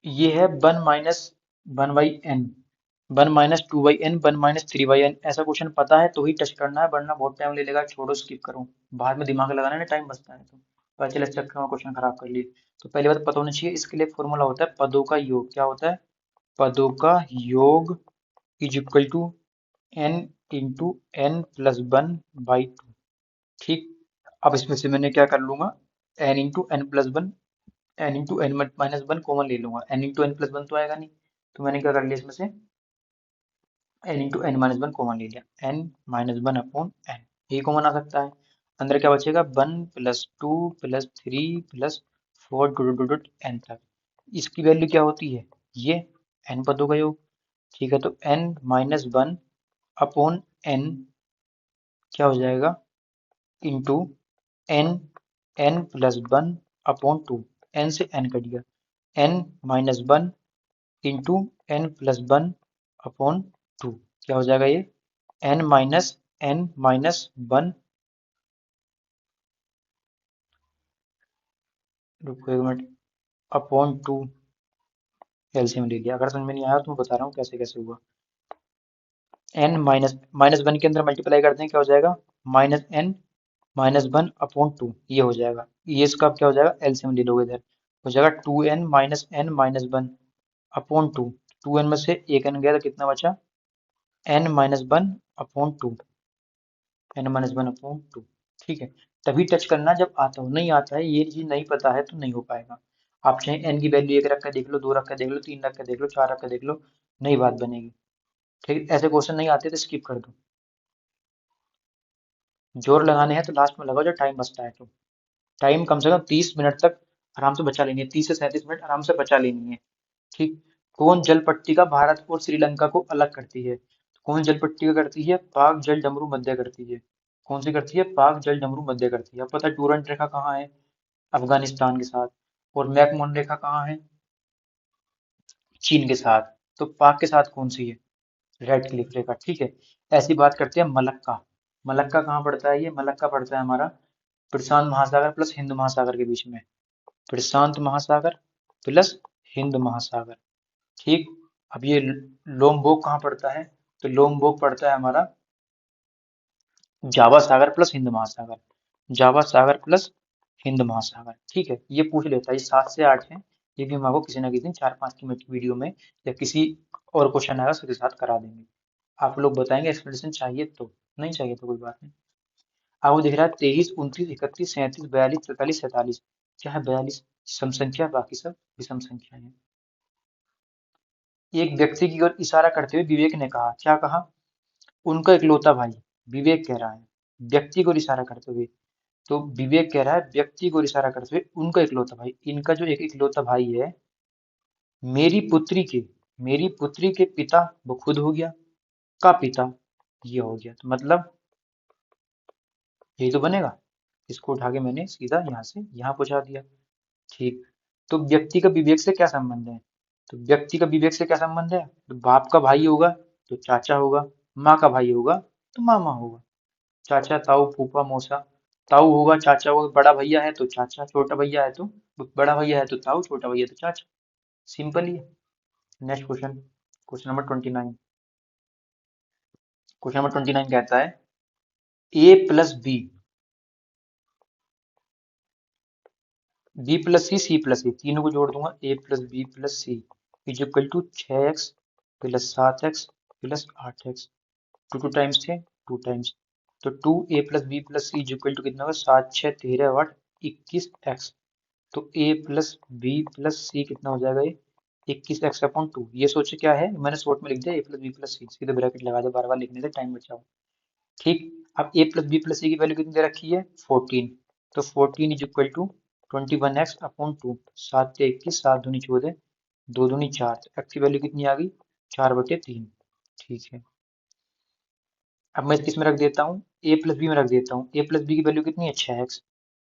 ये है one minus one by n, one minus two by n, one minus three by n. ऐसा क्वेश्चन पता है तो ही टच करना है, वरना बहुत टाइम ले लेगा, छोड़ो स्किप करो। बाद में दिमाग लगाना ना, टाइम बचता है तो चले चक्कर में क्वेश्चन खराब कर लिए। तो पहली बात पता होना चाहिए, इसके लिए फॉर्मूला होता है पदों का योग। क्या होता है? पदों का योग is equal to n into n plus one by two. ठीक, अब इसमें से मैंने क्या कर लूंगा, n into n plus one, n into n minus one common ले लूंगा, n into n plus one तो आएगा नहीं, तो मैंने क्या कर लिया इसमें से n into n minus one common ले लिया, n minus one upon n, ये कॉमन आ सकता है। अंदर क्या बचेगा, one plus two plus three plus four dot dot dot n तक। इसकी वैल्यू क्या होती है, ये एन पदों का योग। ठीक है, तो n minus one upon n क्या हो जाएगा, into n, n plus one upon two, n से एन कट गया, n minus one into n plus one upon two, क्या हो जाएगा ये, एन माइनस वन, रुको एक मिनट, अपॉन टू, एलसीएम ले लिया। अगर समझ में नहीं आया तो मैं बता रहा हूँ कैसे कैसे हुआ। एन माइनस माइनस वन के अंदर मल्टीप्लाई करते हैं, क्या हो जाएगा, minus n minus one upon two, ये हो जाएगा, ये इसका क्या हो जाएगा, एलसीएम ले लोगे इधर, हो जाएगा two n minus one upon two, two n में से एक एन गया तो कितना बचा, n minus one upon two, n minus one upon two. ठीक है, तभी टच करना जब आता हो, नहीं आता है, ये चीज नहीं पता है तो नहीं हो पाएगा। आप चाहे एन की वैल्यू एक रख कर देख लो, दो रख कर देख लो, तीन रख कर देख लो, चार रख कर देख लो, नई बात बनेगी। ठीक है, ऐसे क्वेश्चन नहीं आते तो स्किप कर दो। जोर लगाने हैं तो लास्ट में लगाओ जब टाइम बचता है तो। टाइम कम से कम 30 मिनट तक आराम से बचा लेनी है, 30 से 37 मिनट आराम से बचा लेनी है। ठीक, कौन जल पट्टिका भारत और श्रीलंका को अलग करती है? कौन जल पट्टिका करती है? पाक जल डमरू मध्य करती है। कौन सी करती है? पाक जल डमरू मध्य करती है। अब पता है डूरंट रेखा कहाँ है? अफगानिस्तान के साथ। और मैकमोहन रेखा कहाँ है? चीन के साथ। तो पाक के साथ कौन सी है? रेड क्लिफ रेखा। ठीक है, ऐसी बात करते हैं मलक्का। मलक्का कहाँ पड़ता है? ये मलक्का पड़ता है हमारा प्रशांत महासागर प्लस हिंद महासागर के बीच में। प्रशांत महासागर प्लस हिंद महासागर। ठीक, अब ये लोमबोक कहाँ पड़ता है? तो लोमबोक पड़ता है हमारा जावा सागर प्लस हिंद महासागर, जावा सागर प्लस हिंद महासागर। ठीक है, ये पूछ लेता है, ये 7 से 8 है, ये भी हम आपको किसी ना किसी दिन 4-5 की वीडियो में या किसी और क्वेश्चन आएगा उसके साथ करा देंगे। आप लोग बताएंगे एक्सप्लेनेशन चाहिए तो, नहीं चाहिए तो कोई बात नहीं। आपको दिख रहा है 23, 29, 31, 37, 43, 44, 47। क्या है 42? सम संख्या, बाकी सब विषम संख्या है। एक व्यक्ति की ओर इशारा करते हुए विवेक ने कहा, क्या कहा? उनका इकलौता भाई। विवेक कह रहा है व्यक्ति को इशारा करते हुए, तो विवेक कह रहा है व्यक्ति को इशारा करते हुए उनका इकलौता भाई, इनका जो एक इकलौता भाई है, मेरी पुत्री के मेरी पुत्री के पिता वो खुद हो गया, का पिता ये हो गया, तो मतलब यही तो बनेगा। इसको उठा के मैंने सीधा यहाँ से यहाँ पहुंचा दिया। ठीक, तो व्यक्ति का विवेक से क्या संबंध है? तो व्यक्ति का विवेक से क्या संबंध है? तो बाप का भाई होगा तो चाचा होगा, माँ का भाई होगा तो मामा होगा। चाचा, ताऊ, फूफा, मौसा। ताऊ होगा, चाचा होगा, बड़ा भैया है तो चाचा, छोटा भैया है तो बड़ा भैया है तो ताऊ, छोटा भैया तो चाचा। सिंपल ही है। Next question, question number 29। Question number 29 कहता है A plus B plus C plus A, तीनों को जोड़ दूंगा, A plus B plus C is equal to 6x plus 7x plus 8x। Two two times थे, टू टाइम्स, तो 2a plus B plus C is equal to कितना होगा, 7 6 13 8 21x। तो a plus B plus C कितना हो जाएगा ये, 21x upon two. ये सोचे क्या है, मैंने शॉर्ट में लिख दिया ए प्लस बी प्लस सी, सीधे ब्रैकेट लगा दो, बार बार लिखने से टाइम बचाओ। ठीक, अब a plus B plus c की वैल्यू कितनी दे रखी है, 14। तो 14 is equal to 21x upon two, 7 से 21, 7 दूनी 14, 2 दूनी 4, तो x की वैल्यू कितनी आ गई, 4/3। ठीक है, अब मैं किस में रख देता हूँ, ए प्लस बी में रख देता हूँ। ए प्लस बी की वैल्यू कितनी है, 6x।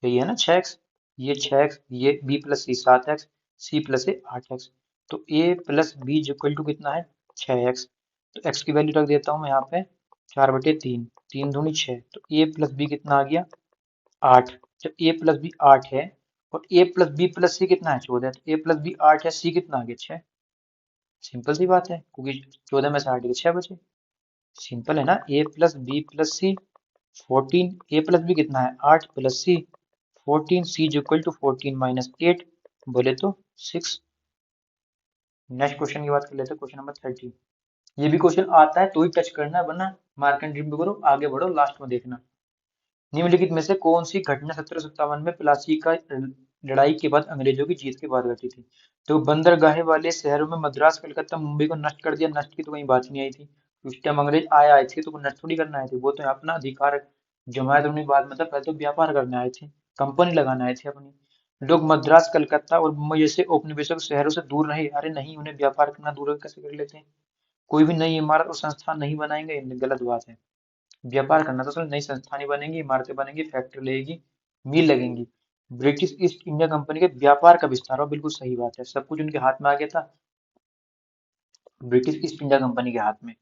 यही है ना 6x, ये 6x, ये बी प्लस सी 7x, सी प्लस ए 8x। तो ए प्लस बी इक्वल टू कितना है, 6x। तो x की वैल्यू रख देता हूँ मैं यहाँ पे 4/3, 3 दूनी 6। तो ए प्लस बी कितना आ गया, 8। जब ए प्लस बी 8 है और ए प्लस बी प्लस सी कितना है, 14। तो ए प्लस बी 8 है, सी कितना आ गया, 6। सिंपल सी बात है, क्योंकि 14 में से 8 के 6 बचे। सिंपल है ना, a plus B plus c 14। A plus b कितना है, 8 plus c 14। C equal to 14 minus 8, बोले तो 6। नेक्स्ट क्वेश्चन की बात कर लेते हैं, क्वेश्चन नंबर 30। ये भी क्वेश्चन आता है तो ही टच करना है, वरना मार्क एंड रीड करो, आगे बढ़ो, लास्ट में देखना। निम्नलिखित में से कौन सी घटना 1757 में प्लासी का लड़ाई के बाद अंग्रेजों की जीत के बाद घटी थी। तो बंदरगाह वाले शहरों में मद्रास, कलकत्ता, मुंबई को नष्ट कर दिया। नष्ट की तो कहीं बात नहीं आई थी, उस टाइम अंग्रेज आए थे तो नष्ट थोड़ी करना आए थे, वो तो अपना अधिकार जमाए तो उन्हें बाद, मतलब पहले तो व्यापार करने आए थे, कंपनी लगाने आए थे अपनी। लोग मद्रास, कलकत्ता और मुंबई जैसे औपनिवेशिक शहरों से दूर रहे। अरे नहीं, उन्हें व्यापार करना दूर कैसे कर लेते हैं। कोई भी नई इमारत और संस्थान नहीं बनाएंगे, ये गलत बात है। व्यापार करना तो सिर्फ नई संस्थानें बनेंगी, इमारतें बनेंगी, फैक्ट्री लगेगी, मिल लगेंगी। ब्रिटिश ईस्ट इंडिया कंपनी के व्यापार का विस्तार हो, बिल्कुल सही बात है, सब कुछ उनके हाथ में आ गया था। ब्रिटिश ईस्ट इंडिया कंपनी के हाथ में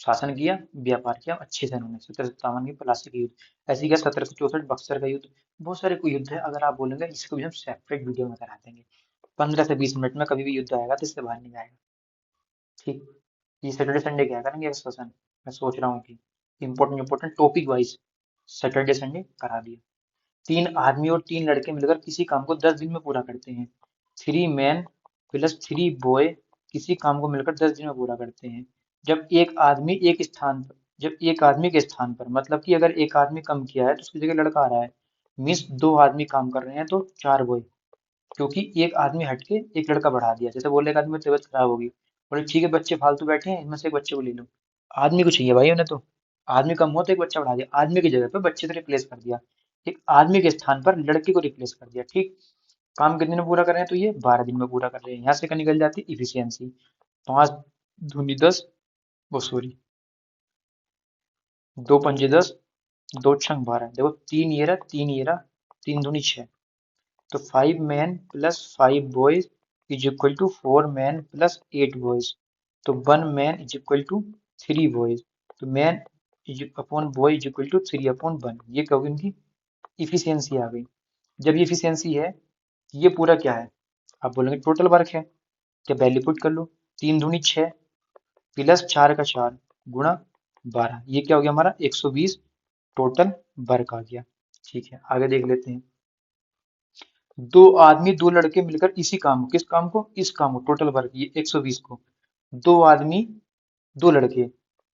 शासन किया, व्यापार किया अच्छे से उन्होंने। 1757 की प्लासी का युद्ध, ऐसी क्या 1764 बक्सर का युद्ध, बहुत सारे कोई युद्ध है। अगर आप बोलेंगे इसको भी हम सेपरेट वीडियो में करा देंगे, 15 से 20 मिनट में कभी भी युद्ध आएगा तो इससे बाहर नहीं आएगा। ठीक, ये सैटरडे संडे क्या करेंगे सेशन, मैं सोच रहा हूँ कि important important topic wise Saturday Sunday करा दिया। 3 आदमी और 3 लड़के मिलकर किसी काम को 10 दिन में पूरा करते हैं। 3 मैन प्लस 3 बॉय किसी काम को मिलकर 10 दिन में पूरा करते हैं। जब एक आदमी एक स्थान पर जब एक आदमी के स्थान पर, मतलब कि अगर एक आदमी कम किया है तो उसकी जगह लड़का आ रहा है, मीन्स 2 आदमी काम कर रहे हैं तो 4 बॉय, क्योंकि एक आदमी हट के एक लड़का बढ़ा दिया। जैसे बोले एक आदमी की तबीयत खराब होगी, बोले ठीक है बच्चे फालतू बैठे हैं, इनमें से एक बच्चे को ले लो। आदमी को चाहिए भाई उन्हें तो, आदमी कम हो तो एक बच्चा बढ़ा दिया, आदमी की जगह पे बच्चे से रिप्लेस कर दिया, एक आदमी के स्थान पर लड़के को रिप्लेस कर दिया। ठीक, काम कितने दिन में पूरा कर रहे हैं, तो ये 12 दिन में पूरा कर रहे हैं। यहाँ से निकल जाती है इफिशियंसी, 5 दूनी 10, वो सॉरी 2 पंजे 10, 2 छंग 12। देखो 3 ये रहा, 3 ये रहा, 3 दूनी 6। तो 5 man plus 5 boys is equal to 4 man plus 8 boys. तो 1 man is equal to 3 boys. तो man is upon boy is equal to 3/1। ये क्या होगी, इनकी इफिशियंसी आ गई। जब ये इफिशियंसी है, ये पूरा क्या है, आप बोलेंगे टोटल वर्क है, क्या वैल्यू पुट कर लो। 3 दूनी 6 प्लस 4 का 4 गुणा 12, ये क्या हो गया हमारा 120 टोटल वर्क आ गया। ठीक है, आगे देख लेते हैं। 2 आदमी 2 लड़के मिलकर इसी काम को, किस काम को, इस काम को, टोटल वर्क ये 120 को, 2 आदमी 2 लड़के,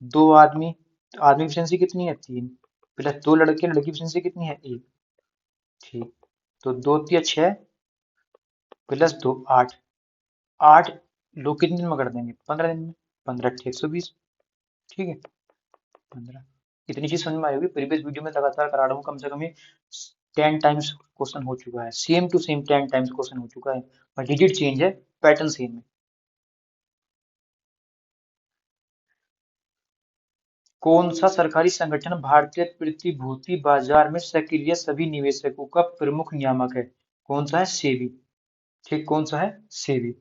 2 आदमी, तो आदमी की एफिशिएंसी कितनी है 3, प्लस 2 लड़के, लड़की की एफिशिएंसी कितनी है 1। ठीक, तो 2 × 6 प्लस 2 8, 8 लोग कितने दिन में कर देंगे, 15 दिन में, 15 × 120। ठीक है, 15। इतनी चीज समझ में आई होगी, प्रीवियस वीडियो में लगातार करा रहा हूँ, कम से कम ये 10 टाइम्स क्वेश्चन हो चुका है, same to same 10 times question हो चुका है, और डिजिट चेंज है, पैटर्न सेम है। कौन सा सरकारी संगठन भारतीय प्रतिभूति बाजार में सक्रिय सभी निवेशकों का प्रमुख नियामक है। कौन सा है, सेबी। ठीक, कौन सा है, सेबी।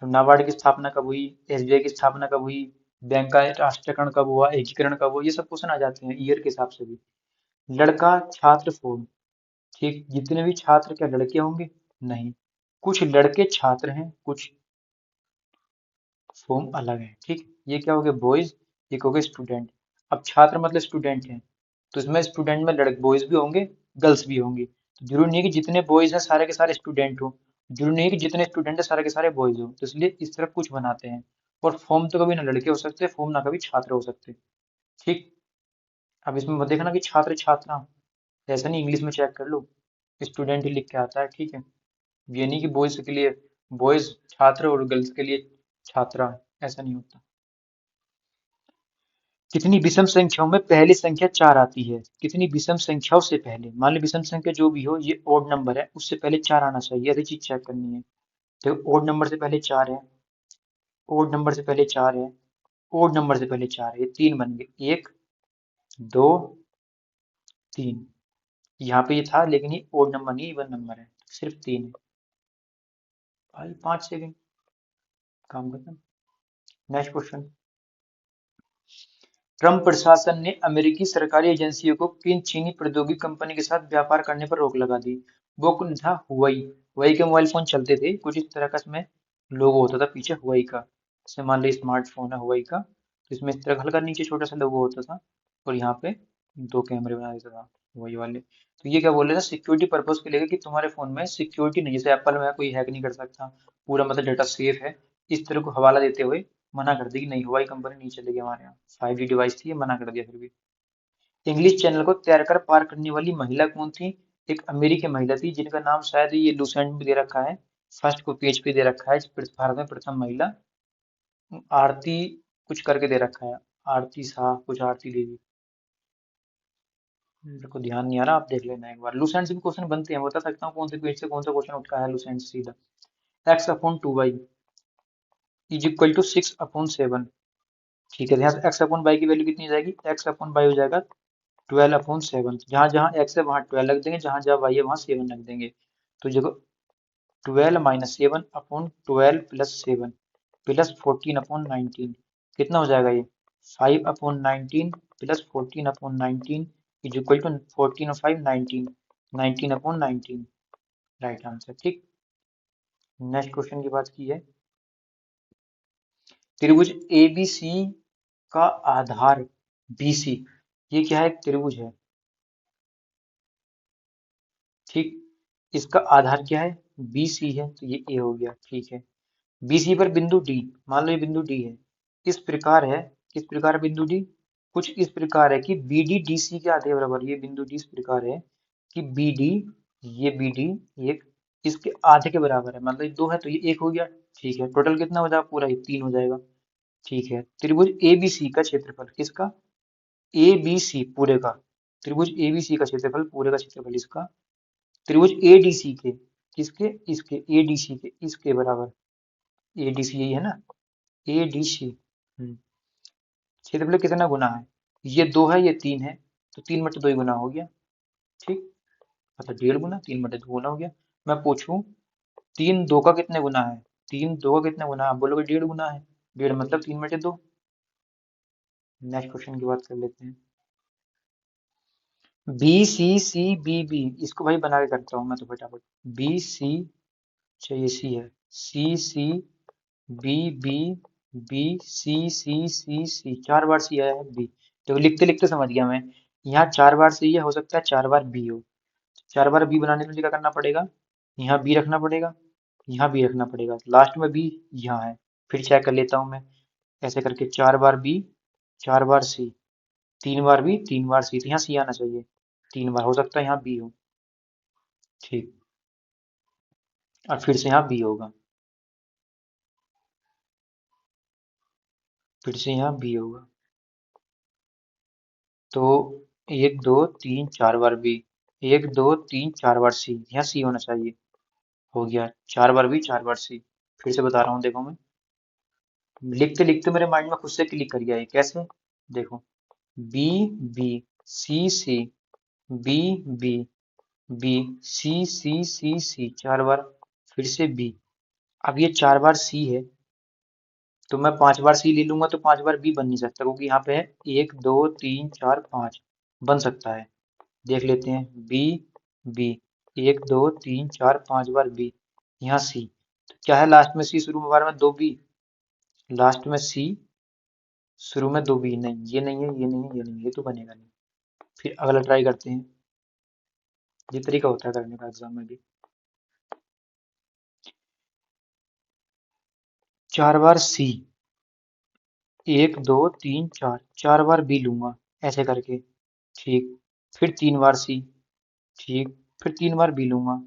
नाबार्ड की स्थापना कब हुई, एसबीआई की स्थापना कब हुई, बैंक का राष्ट्रीयकरण कब हुआ, एकीकरण कब हुआ, ये सब क्वेश्चन आ जाते हैं ईयर के हिसाब से भी। लड़का छात्र फॉर्म, ठीक, जितने भी छात्र क्या लड़के होंगे, नहीं, कुछ लड़के छात्र हैं, कुछ फॉर्म अलग है। ठीक, ये क्या हो गया बॉयज, ये हो गए स्टूडेंट। अब छात्र मतलब स्टूडेंट हैं, तो इसमें स्टूडेंट में लड़के बॉयज भी होंगे, गर्ल्स भी होंगे। तो जरूरी नहीं है कि जितने बॉयज हैं सारे के सारे स्टूडेंट हो, जरूरी नहीं है कि जितने स्टूडेंट हैं सारे के सारे बॉयज हो, तो इसलिए इस तरह कुछ बनाते हैं। और फॉर्म तो कभी ना लड़के हो सकते, फॉर्म ना कभी छात्र हो सकते। ठीक, अब इसमें मत देखना कि छात्र छात्रा, ऐसा नहीं, इंग्लिश में चेक कर लो, स्टूडेंट ही लिख के आता है। ठीक है, ये नहीं कि बॉयज के लिए बॉयज छात्र और गर्ल्स के लिए छात्रा, ऐसा नहीं होता। कितनी विषम संख्याओं में पहली संख्या 4 आती है। कितनी विषम संख्याओं से पहले, मान लो विषम संख्या जो भी हो, ये ओड नंबर है, उससे पहले 4 आना चाहिए, यही चीज चेक करनी है। तो ओड नंबर से पहले 4 है, ओड नंबर से पहले 4 है, ओड नंबर से पहले 4 है, ये 3 बन गए, 1 2 3। यहाँ पे ये था लेकिन ये ओड नंबर नहीं, इवन नंबर है, सिर्फ 3 है भाई। 5 सेकंड, काम खत्म। Next question. ट्रम्प प्रशासन ने अमेरिकी सरकारी एजेंसियों को किन चीनी प्रौद्योगिकी कंपनी के साथ व्यापार करने पर रोक लगा दी? वो कौन था? हुआई। हुआई के मोबाइल फोन चलते थे, कुछ इस तरह का इसमें लोगो होता था पीछे हुआई का। जैसे मान लो स्मार्टफोन है हुआई का, तो इसमें इस तरह का हल्का नीचे छोटा सा लोगो होता था, और यहाँ पे 2 कैमरे बना देता था हुआई वाले। तो ये क्या बोल रहे थे, सिक्योरिटी पर्पज के लिए कि तुम्हारे फोन में सिक्योरिटी नहीं, जैसे एप्पल में है, कोई हैक नहीं कर सकता, पूरा मतलब डाटा सेफ है, इस तरह को हवाला देते हुए मना कर दी कि नहीं, हुआई कंपनी नहीं चलेगी हमारे यहाँ। 5G डिवाइस थी, ये मना कर दिया फिर भी। इंग्लिश चैनल को तैर कर पार करने वाली महिला कौन थी? एक अमेरिकी महिला थी जिनका नाम शायद ये लूसेंट भी दे रखा है, फर्स्ट को पेज पे दे रखा है, भारत में प्रथम महिला आरती कुछ करके दे रखा है, आरती शाह कुछ, आरती देवी। मेरे को ध्यान नहीं आ रहा, आप देख लेना एक बार। लूसेंट से भी क्वेश्चन बनते हैं, बता सकता हूँ कौन से पेज से कौन सा क्वेश्चन उठा है लूसेंट से सीधा। x/2y is equal to 6/7। ठीक है, यहाँ से x/y की वैल्यू कितनी हो जाएगी? x/y हो जाएगा 12/7। जहाँ जहाँ x है वहाँ 12 रख देंगे, जहाँ जहाँ y है वहाँ 7 रख देंगे। तो देखो 12 - 7/12 प्लस 7 प्लस 14/19 कितना हो जाएगा ये? 5/19 प्लस 14/19 इज इक्वल टू 14 और 5 19, 19/19 राइट आंसर। ठीक। नेक्स्ट क्वेश्चन की बात की है। त्रिभुज ABC का आधार BC, ये क्या है? एक त्रिभुज है, ठीक। इसका आधार क्या है? BC है, तो ये A हो गया, ठीक है। BC पर बिंदु D, मान लो ये बिंदु D है, इस प्रकार है, किस प्रकार है बिंदु D? कुछ इस प्रकार है कि BD DC के आधे बराबर। ये बिंदु D इस प्रकार है कि BD, ये BD एक इसके आधे के बराबर है, मतलब ये 2 है तो ये 1 हो गया, ठीक है। टोटल कितना हो जाएगा? पूरा ये 3 हो जाएगा, ठीक है। त्रिभुज ABC का क्षेत्रफल, किसका? ABC पूरे का, त्रिभुज ABC का क्षेत्रफल, पूरे का क्षेत्रफल इसका, त्रिभुज ADC के, किसके? इसके, ADC के इसके बराबर। ADC यही है ना, ADC। क्षेत्रफल कितना गुना है? ये 2 है, ये 3 है, तो 3/2 ही गुना हो गया, ठीक। मतलब 1.5 गुना, 3/2 गुना हो गया। मैं पूछूं 3 2 का कितने गुना है? 3 2 का कितने गुना है? आप बोलोगे 1.5 गुना है, 1.5 मतलब 3/2। नेक्स्ट क्वेश्चन की बात कर लेते हैं। BCCBB, इसको भाई बना के करता हूँ मैं तो फटाफट। BC, चाहिए C है, CCBB BCCCC, 4 बार C आया है B। तो लिखते लिखते समझ गया मैं, यहाँ 4 बार C है, हो सकता है 4 बार B हो। 4 बार B बनाने के लिए क्या करना पड़ेगा? यहाँ B रखना पड़ेगा, यहाँ B रखना पड़ेगा, लास्ट में B यहाँ है। फिर चेक कर लेता हूँ मैं, ऐसे करके 4 बार B, 4 बार C, 3 बार B, 3 बार C, तो यहाँ C आना चाहिए। 3 बार हो सकता है यहाँ B हो, ठीक। और फिर से यहाँ B होगा, फिर से यहाँ B होगा। तो 1 2 3 4 बार B, 1 2 3 4 बार C, यहाँ C होना चाहिए, हो गया। 4 बार B, 4 बार C। फिर से बता रहा हूँ, देखो मैं लिखते लिखते मेरे माइंड में खुद से क्लिक कर गया ये, कैसे? देखो B B C C, B B B C C C C, 4 बार, फिर से B। अब ये 4 बार C है, तो मैं 5 बार C ले लूंगा तो 5 बार B बन नहीं सकता, क्योंकि यहाँ पे है 1 2 3 4 5 बन सकता है। देख लेते हैं, बी बी, 1 2 3 4 5 बार B, यहाँ C, तो क्या है लास्ट में? C शुरू में बार में 2B, लास्ट में C शुरू में 2B, नहीं ये नहीं है, ये नहीं है, ये नहीं है, ये तो बनेगा नहीं। फिर अगला ट्राई करते हैं, ये तरीका होता है करने का एग्जाम में भी। 4 बार C, 1 2 3 4, 4 बार B लूंगा ऐसे करके, ठीक। फिर 3 बार C, ठीक। फिर 3 बार B लूंगा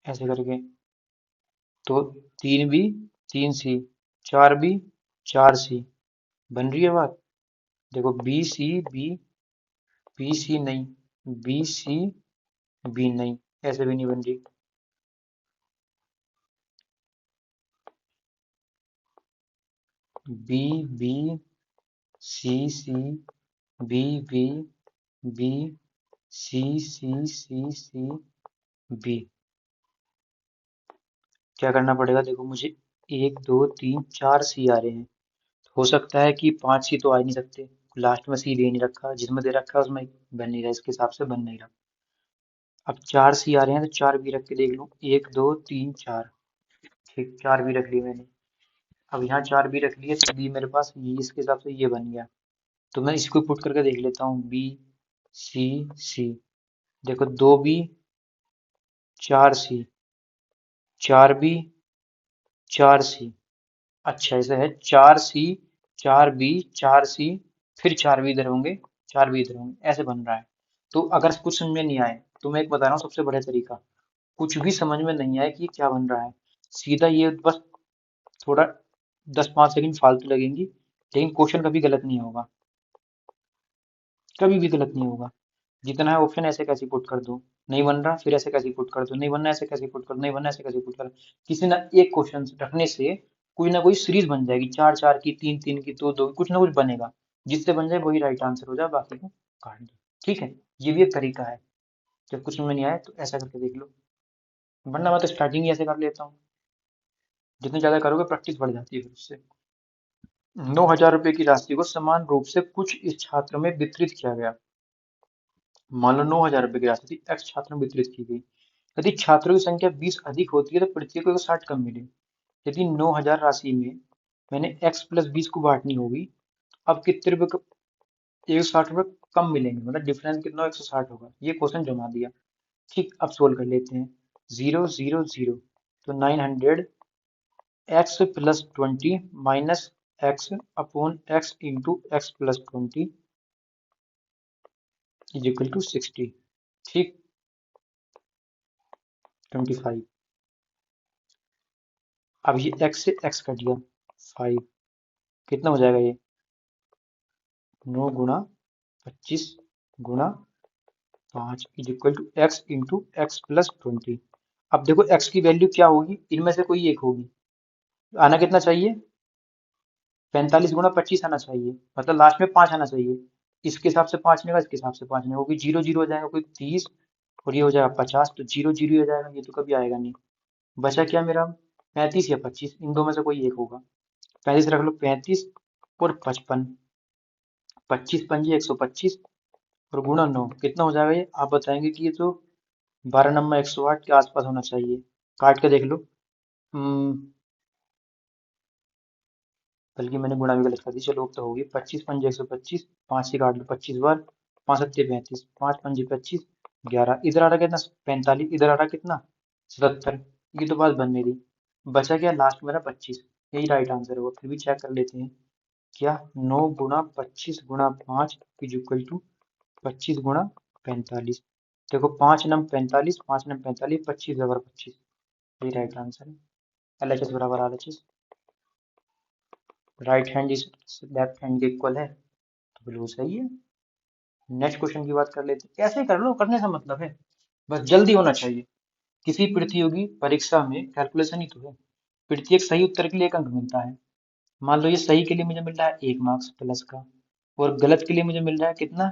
ऐसे करके, तो 3B 3C, 4B 4C, बन रही है बात? देखो BC नहीं, BC B नहीं, ऐसे भी नहीं बन रही। B B C C B B B C C C C B. क्या करना पड़ेगा? देखो मुझे 1 2 3 4 सी आ रहे हैं। हो सकता है कि 5 सी तो आ ही नहीं सकते, लास्ट में सी दे नहीं रखा, जिसमें दे रखा है उसमें बन नहीं रहा, इसके हिसाब से बन नहीं रहा। अब 4 सी आ रहे हैं तो 4 भी रख के देख लूं, 1 2 3 4। ठीक, 4 भी रख लिए मैंने। अब यहाँ 4 भी रख लिए तो बी मेरे पास ये इसके हिसाब से ये बन गया। तो मैं इसको पुट करके देख लेता हूँ, बी सी सी। देखो 2 बी 4 सी, 4 बी 4 सी। अच्छा ऐसा है, 4 सी 4 बी 4 सी, फिर 4 भी इधर होंगे, 4 भी इधर होंगे, ऐसे बन रहा है। तो अगर कुछ समझ में नहीं आए तो मैं एक बता रहा हूँ सबसे बढ़िया तरीका। कुछ भी समझ में नहीं आए कि क्या बन रहा है, सीधा ये बस थोड़ा 10 5 सेकंड फालतू लगेंगी, लेकिन क्वेश्चन कभी गलत नहीं होगा, कभी भी गलत नहीं होगा। जितना है ऑप्शन ऐसे कैसे पुट कर दो, नहीं बन रहा फिर ऐसे कैसे पुट कर दो, नहीं बनना ऐसे कैसे पुट कर दो, नहीं बनना ऐसे कैसे पुट कर दो। किसी ना एक क्वेश्चन रखने से कोई ना कोई सीरीज बन जाएगी, 4 4 की, 3 3 की, 2 2 की, कुछ ना कुछ बनेगा। जिससे बन जाए वही राइट आंसर हो जाए, बाकी को काट दो। ठीक है, ये भी एक तरीका है। जब कुछ समझ नहीं आए तो ऐसा करके देख लो, वरना मैं तो स्टार्टिंग ही ऐसे कर लेता हूँ। जितनी ज्यादा करोगे प्रैक्टिस बढ़ जाती है फिर उससे। 9,000 रुपए की राशि को समान रूप से कुछ इस छात्र में वितरित किया गया। मान लो 9,000 रुपए की राशि थी, एक्स छात्र में वितरित की गई। यदि छात्रों की संख्या 20 अधिक होती है तो प्रत्येक को 60 कम मिले। यदि 9,000 राशि में मैंने x प्लस 20 को बांटनी होगी, अब कितने रुपए 160 रुपए कम मिलेंगे, मतलब डिफरेंस कितना 160 होगा। ये क्वेश्चन जमा दिया। ठीक, अब सोल्व कर लेते हैं। 0 0 0, तो 900 x + 20 minus x upon x into x + 20 is equal to 60। ठीक, 25। अब ये x से x कट गया, 5। कितना हो जाएगा ये? 9 गुणा 25 गुणा 5 is equal to x into x + 20। अब देखो x की वैल्यू क्या होगी, इनमें से कोई एक होगी। आना कितना चाहिए? 45 गुणा 25 आना चाहिए, मतलब लास्ट में 5 आना चाहिए। इसके हिसाब से 5 नहीं होगा, इसके हिसाब से 5 नहीं होगी। 0 0 हो जाएगा, कोई 30 और ये हो जाएगा 50, तो 0 0 हो जाएगा, ये तो कभी आएगा नहीं। बचा क्या मेरा? 35 या 25, इन दो में से कोई एक होगा। 35 रख लो, 35 और 55, 25 पंजी 125 और गुणा 9 कितना हो जाएगा ये? आप बताएंगे कि ये तो 12 नंबर 108 के आसपास होना चाहिए। काट के देख लो। बल्कि मैंने गुणा भी गलत कर दी, चलो अब तो होगी। 25 पंजे 125, 5 से काट लो 25 बार, 5 सत्ते 35, 5 पंजे 25, 11 इधर आ रहा कितना? 45, इधर आ रहा कितना? 77। ये तो बात बन नहीं रही। बचा क्या लास्ट मेरा? 25। यही राइट आंसर होगा। फिर भी चेक कर लेते हैं क्या। 9 गुणा 25 गुणा 5 इज इक्वल टू 25 गुणा 45। देखो 5 नम 45, 5 नम 45, 25 बराबर 25। यही राइट आंसर है। LHS बराबर RHS, right hand is left hand के इक्वल है, तो बिल्कुल सही है। नेक्स्ट क्वेश्चन की बात कर लेते हैं। ऐसे कर लो, करने से मतलब है, बस जल्दी होना चाहिए। किसी प्रतियोगी परीक्षा में कैलकुलेशन ही तो है। प्रत्येक सही उत्तर के लिए 1 अंक मिलता है। मान लो ये सही के लिए मुझे मिल रहा है 1 मार्क्स प्लस का, और गलत के लिए मुझे मिल रहा है कितना?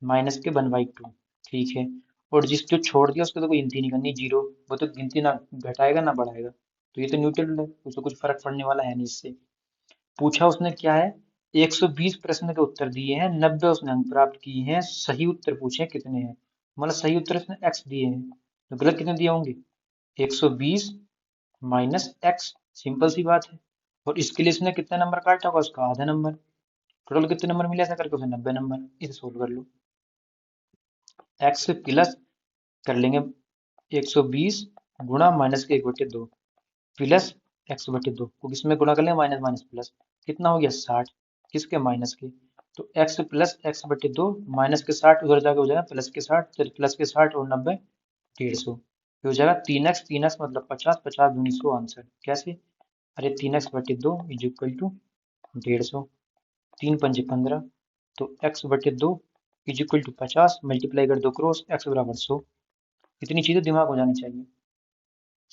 -के 1/2। ठीक है, और जिस जो छोड़ दिया उसको तो कोई गिनती नहीं करनी, जीरो। वो तो गिनती ना घटाएगा ना बढ़ाएगा, तो ये तो न्यूट्रल है, उसको कुछ फर्क पड़ने वाला है नहीं इससे। पूछा उसने क्या है, 120 प्रश्न के उत्तर दिए हैं, 90 उसने अंक प्राप्त किए हैं, सही उत्तर पूछे कितने हैं। मतलब सही उत्तर उसने x दिए हैं, तो गलत कितने दिए होंगे? 120 माइनस x, सिंपल सी बात है। और इसके लिए इसने कितना नंबर काटा होगा? उसका आधा नंबर। टोटल कितने नंबर मिले ऐसा करके? उसे 90 नंबर। इसे सोल्व कर लो। x प्लस कर लेंगे 120 गुणा माइनस के 1/2 प्लस x/2 को किसमें गुणा कर लेंगे? माइनस माइनस प्लस, कितना हो गया? 60। किसके? माइनस के। तो x प्लस x/2 माइनस के 60 उधर जाके हो जाएगा प्लस के 60, फिर प्लस के 60 और 90 150। ये हो जाएगा 3x, 3x मतलब 50, 50 दूनी 100 आंसर। कैसे? अरे 3x/2 इज इक्वल टू 150, 3 पंजे 15, तो x/2 is equal to 50, multiply कर दो क्रॉस, x बराबर 100। इतनी चीजें दिमाग हो जानी चाहिए,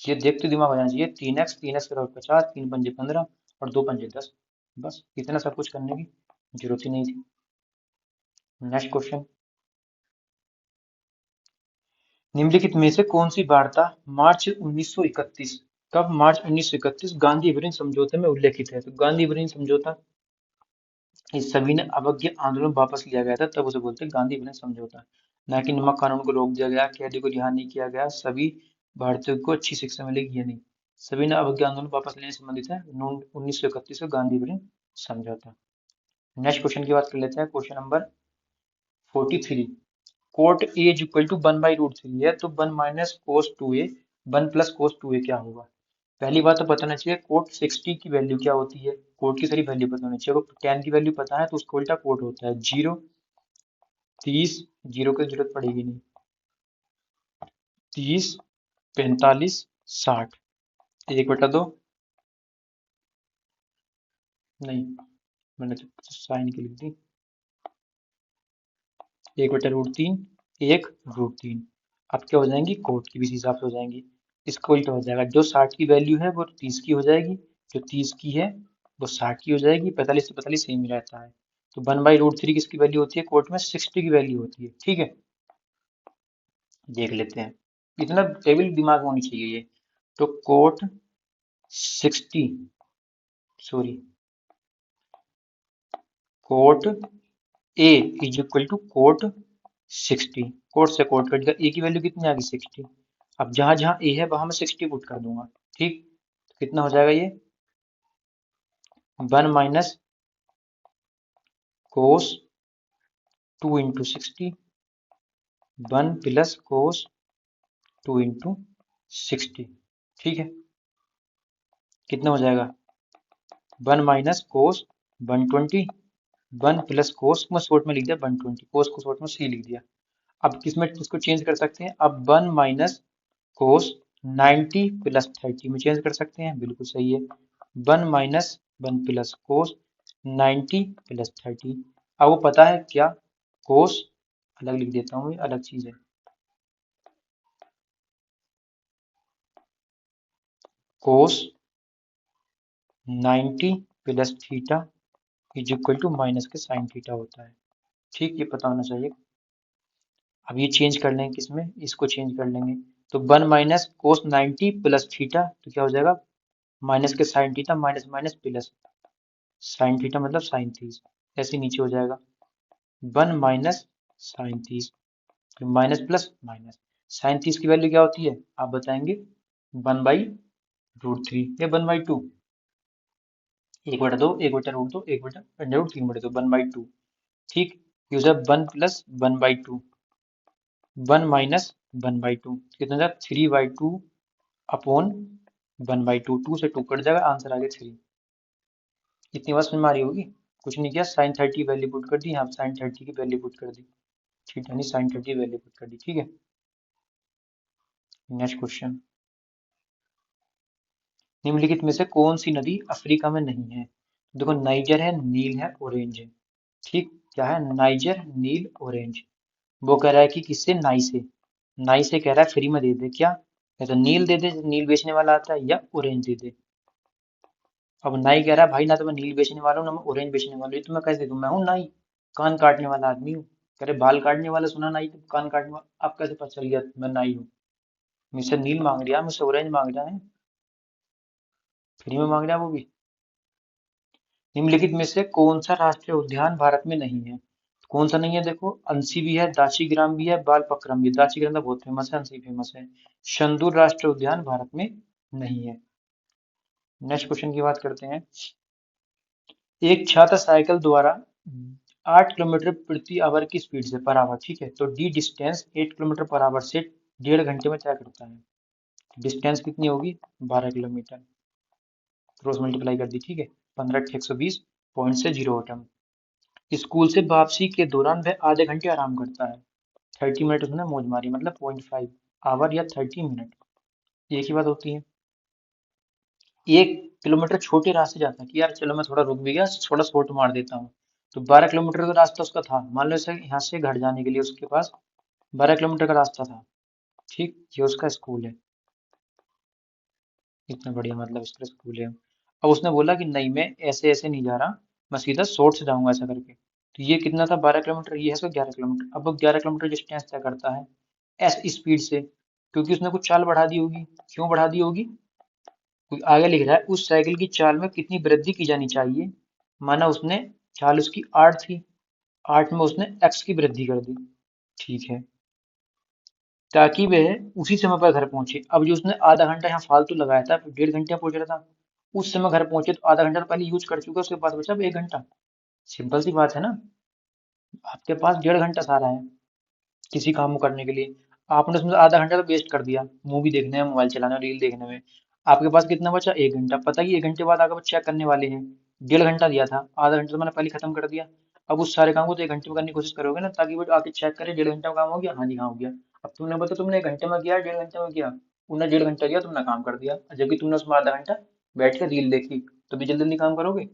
ये देखते दिमाग हो जाना चाहिए। 3x, 3x बराबर 50, 3 पंजे 15 और 2 पंजे 10, बस इतना सब कुछ करने की जरूरत ही नहीं थी। नेक्स्ट क्वेश्चन, निम्नलिखित में से कौन सी वार्ता मार्च 1931, कब मार्च 1931 गांधी बर्न समझौते में उल्लेखित है? तो गांधी बर्न समझौता, इस सविनय अवज्ञा आंदोलन वापस लिया गया था, तब उसे बोलते हैं गांधी बर्न समझौता। न कि नमक कानून को रोक दिया गया, कैदी को रिहा नहीं किया गया, सभी भारतीयों को अच्छी शिक्षा मिलेगी, ये नहीं। सविनय अवज्ञा आंदोलन वापस लेने से संबंधित है 1931 का गांधी बर्न समझौता। नेक्स्ट क्वेश्चन की बात कर लेते हैं, question number 43। Cot A is equal to 1/√3 है, तो 1 - cos 2a 1 + cos 2a क्या होगा? पहली बात तो पता होना चाहिए कोट 60 की वैल्यू क्या होती है, कोट की सारी वैल्यू पता होनी चाहिए। अगर 10 की वैल्यू पता है तो उसका उल्टा कोट होता है 0, 30, जीरो की जरूरत पड़ेगी नहीं, 30, 45, 60, 1/2, नहीं मैंने तो साइन की लिख दी, 1/√3, 1√3। अब क्या हो जाएंगी, कोट की भी इसी हिसाब से हो जाएंगी। इसको उल्टा हो जाएगा, जो 60 की वैल्यू है वो 30 की हो जाएगी, जो 30 की है वो 60 की हो जाएगी, 45 से 45 सेम ही रहता है। तो 1/√3 किसकी वैल्यू होती है, कोट में 60 की वैल्यू होती है। ठीक है, देख लेते हैं, इतना टेबल दिमाग में होनी चाहिए ये। तो कोट 60, सॉरी, cot A is equal to cot 60, cot से कोट कट गया, ए की वैल्यू कितनी आ गई 60। अब जहां जहां ए है वहां मैं 60 पुट कर दूंगा। ठीक, तो कितना हो जाएगा ये, 1 - cos 2 × 60, 1 + cos 2 × 60। ठीक है, कितना हो जाएगा, 1 - cos 120, 1 + cos, मैं शॉर्ट में लिख दिया 120, कोस को शॉर्ट में सी लिख दिया। अब किसमें इसको चेंज कर सकते हैं, अब 1 - cos 90 + 30 में चेंज कर सकते हैं, बिल्कुल सही है। 1 - 1 + cos 90 + 30। अब वो पता है क्या, cos अलग लिख देता हूँ, ये अलग चीज है, cos 90 + theta is equal to minus के साइन थीटा होता है। ठीक, ये पता होना चाहिए। अब ये चेंज कर लेंगे किसमें, इसको चेंज कर लेंगे। तो 1 - cos 90 + थीटा, तो क्या हो जाएगा, माइनस के sine theta, minus minus plus, sine theta मतलब साइन 30, ऐसे नीचे हो जाएगा 1 - sin 30, minus plus minus. Sine 30 की वैल्यू क्या होती है, आप बताएंगे, 1/√3 या 1/2, 1/2, 1/√2, 1/√3/2, 1/2। ठीक, यूजर 1 + 1/2, 1 - 1/2 कितना हो जाएगा, 3/2 अपॉन 1/2, 2 से 2 कट जाएगा, आंसर आ गया 3। इतनी बात समझ में आ रही होगी। कुछ नहीं किया, साइन 30 की वैल्यू पुट कर दी, यहाँ साइन 30 की वैल्यू पुट कर दी, ठीक है, नहीं साइन 30 की वैल्यू पुट कर दी। ठीक है, नेक्स्ट क्वेश्चन, निम्नलिखित में से कौन सी नदी अफ्रीका में नहीं है? देखो, नाइजर है, नील है, ऑरेंज है। ठीक, क्या है, नाइजर, नील, ऑरेंज। वो कह रहा है कि किससे, नाई से, नाई से कह रहा है फ्री में दे दे क्या, या तो नील दे दे, नील बेचने वाला आता है, या ऑरेंज दे दे। अब नाई कह रहा है भाई ना तो मैं नील बेचने वाला हूँ ना मैं ऑरेंज बेचने वाला हूँ, तो मैं कैसे दूं, मैं हूँ नाई, कान काटने वाला आदमी हूँ। कह रहे बाल काटने वाला सुना नाई, तो कान काटने वाला, अब कैसे पता चल गया मैं नाई हूँ। मुझसे नील मांग रहा है, मुझसे ऑरेंज मांग रहा है, फ्री में मांग रहा है वो भी। निम्नलिखित में से कौन सा राष्ट्रीय उद्यान भारत में नहीं है? कौन सा नहीं है, देखो, अंसी भी है, दाशीग्राम भी है, बालपक्रम भी है। दाशीग्राम तो बहुत फेमस है, अंसी फेमस है। शंदूर राष्ट्रीय उद्यान भारत में नहीं है। नेक्स्ट क्वेश्चन की बात करते हैं, एक छात्र साइकिल द्वारा 8 किलोमीटर प्रति आवर की स्पीड से पर आवर, ठीक है, तो D distance 8 kilometre per hour से 1.5 घंटे में तय करता है। डिस्टेंस कितनी होगी, 12 किलोमीटर, क्रॉस मल्टीप्लाई कर दी, ठीक है, 15 × 120 पॉइंट से 0 स्कूल से वापसी के दौरान वह आधे घंटे आराम करता है। 30 मिनट उसने मौज मारी, मतलब 0.5 आवर या 30 मिनट, एक ही बात होती है। 1 किलोमीटर छोटे रास्ते जाता है कि यार चलो मैं थोड़ा रुक भी गया, थोड़ा शॉर्ट मार देता हूँ। तो 12 किलोमीटर का रास्ता उसका था, मान लो इसे यहाँ से घर जाने के लिए उसके पास 12 किलोमीटर का रास्ता था। ठीक, ये उसका स्कूल है, इतना बढ़िया, मतलब इसका स्कूल है। अब उसने बोला कि नहीं, मैं ऐसे ऐसे नहीं जा रहा, मैं सीधा शॉर्ट से जाऊंगा ऐसा करके। तो ये कितना था, 12 किलोमीटर, ये है इसका 11 किलोमीटर। अब वो 11 किलोमीटर डिस्टेंस तय करता है एस स्पीड से, क्योंकि उसने कुछ चाल बढ़ा दी होगी। क्यों बढ़ा दी होगी? कोई आगे लिख रहा है उस साइकिल की चाल में कितनी वृद्धि की जानी चाहिए। माना उसने चाल उसकी 8 थी, 8 में उसने एक्स की वृद्धि कर दी, ठीक है, ताकि वह उसी समय पर घर पहुंचे। अब जो उसने आधा घंटा यहाँ फालतू लगाया था, 1.5 घंटे में पहुंच रहा था, उस समय घर पहुंचे तो आधा घंटा तो पहले यूज कर चुका है, उसके पास बचा अब 1 घंटा। सिंपल सी बात है ना। आपके पास 1.5 घंटा सारा है किसी काम को करने के लिए, आपने उसमें से आधा घंटा तो वेस्ट कर दिया मूवी देखने में, मोबाइल चलाने में, रील देखने में। आपके पास कितना बचा, 1 घंटा। पता ही 1 घंटे बाद आगे चेक करने वाले हैं। 1.5 घंटा दिया था, आधा घंटा तो मैंने पहले खत्म कर दिया। अब उस सारे काम को तो 1 घंटे में करने की कोशिश करोगे ना, ताकि वो आके चेक करे 1.5 घंटा में काम हो गया, हाँ जी हाँ हो गया। अब तुमने बता, तुमने 1 घंटे में किया, 1.5 घंटे में किया, उन्हें 1.5 घंटा दिया, तुमने काम कर दिया, जबकि तुमने उसमें आधा घंटा बैठ के रील देखी। तो भी जल्दी जल्दी काम करोगे।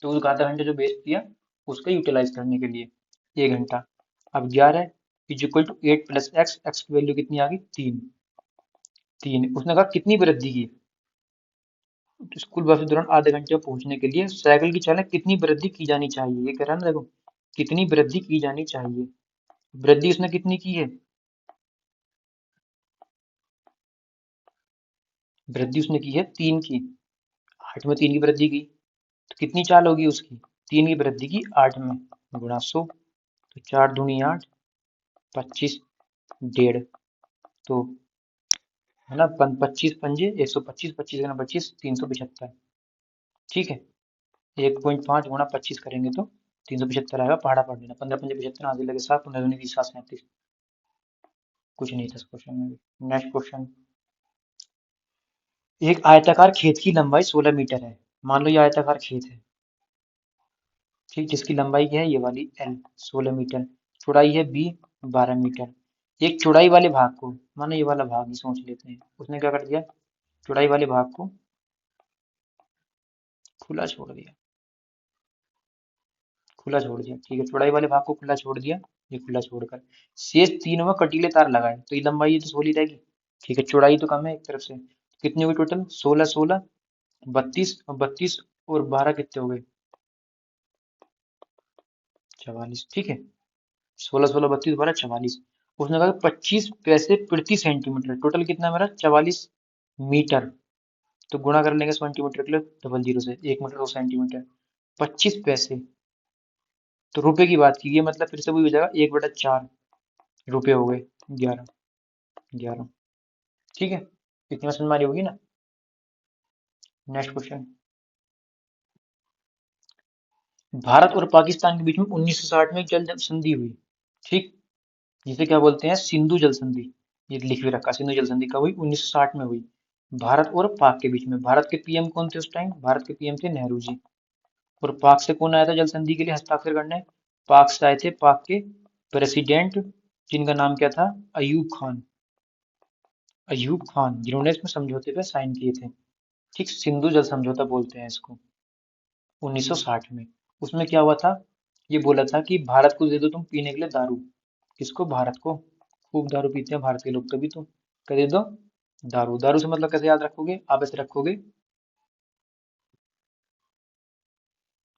तो उस आधा घंटे जो वेस्ट किया, उसका यूटिलाइज करने के लिए 1 घंटा। अब 11 is equal to 8 + x, x की वैल्यू कितनी आ गई, 3। 3 उसने कहा कितनी वृद्धि की, तो स्कूल बस के दौरान आधे घंटे में पहुंचने के लिए साइकिल की चाल में कितनी वृद्धि की जानी चाहिए, ये कह रहा है ना, देखो कितनी वृद्धि की जानी चाहिए। वृद्धि उसने कितनी की है, वृद्धि उसने की है 3 की। 8 में 3 की वृद्धि की, तो कितनी चाल होगी उसकी, 3 की वृद्धि की 8 में, गुणा 100। तो 4 दूनी 8, 25, 1.5, तो है ना 25 पंजे 125, 25 गुना 25, 375, ठीक है। 1.5 गुणा 25 करेंगे तो 375 आएगा, पहाड़ा पढ़ लेना, 15 पंजे 75, आगे लगे 7, 15 दूनी 20, 7 37। कुछ नहीं था इस क्वेश्चन में भी। Next question. एक आयताकार खेत की लंबाई 16 मीटर है। मान लो ये आयताकार खेत है, ठीक, जिसकी लंबाई क्या है, ये वाली एल, 16 मीटर, चौड़ाई है बी, 12 मीटर। एक चौड़ाई वाले भाग को, मानो ये वाला भाग ही सोच लेते हैं, उसने क्या कर दिया, चौड़ाई वाले भाग को खुला छोड़ दिया, खुला छोड़ दिया, ठीक है, चौड़ाई वाले भाग को खुला छोड़ दिया, ये खुला छोड़कर शेष तीनों में कटीले तार लगाए, तो ये लंबाई ये तो 16 रहेगी, ठीक है, चौड़ाई तो कम है एक तरफ से। कितनी हुई टोटल, 16, 16, 32, और 32 और 12 कितने हो गए, 44, ठीक है। 16, 16, 32, 12, 44। उसने कहा 25 पैसे प्रति सेंटीमीटर, टोटल कितना मेरा 44 मीटर। तो गुणा कर लेंगे सेंटीमीटर के लिए डबल जीरो से, 1 मीटर 2 सेंटीमीटर, 25 पैसे। तो रुपए की बात की, ये मतलब फिर से वही हो जाएगा, 1/4 रुपए हो गए, 11, 11, ठीक है। इतनी समझ में आ रही होगी ना। Next question. भारत और पाकिस्तान के बीच में 1960 में एक जल संधि हुई, ठीक, जिसे क्या बोलते हैं, सिंधु जल संधि। ये लिख भी रखा, सिंधु जल संधि कब हुई, 1960 में हुई, भारत और पाक के बीच में। भारत के पीएम कौन थे उस टाइम, भारत के पीएम थे नेहरू जी। और पाक से कौन आया था जल संधि के लिए हस्ताक्षर करने, पाक से आए थे पाक के प्रेसिडेंट, जिनका नाम क्या था, अयूब खान। अयूब खान, जिन्होंने इसमें समझौते पे साइन किए थे, ठीक, सिंधु जल समझौता बोलते हैं इसको, 1960 में। उसमें क्या हुआ था, ये बोला था कि भारत को दे दो तुम पीने के लिए दारू। किसको, भारत को, खूब दारू पीते हैं भारत के लोग, तभी तो क्या दे दो, दारू। दारू से मतलब कैसे याद रखोगे, आप ऐसे रखोगे,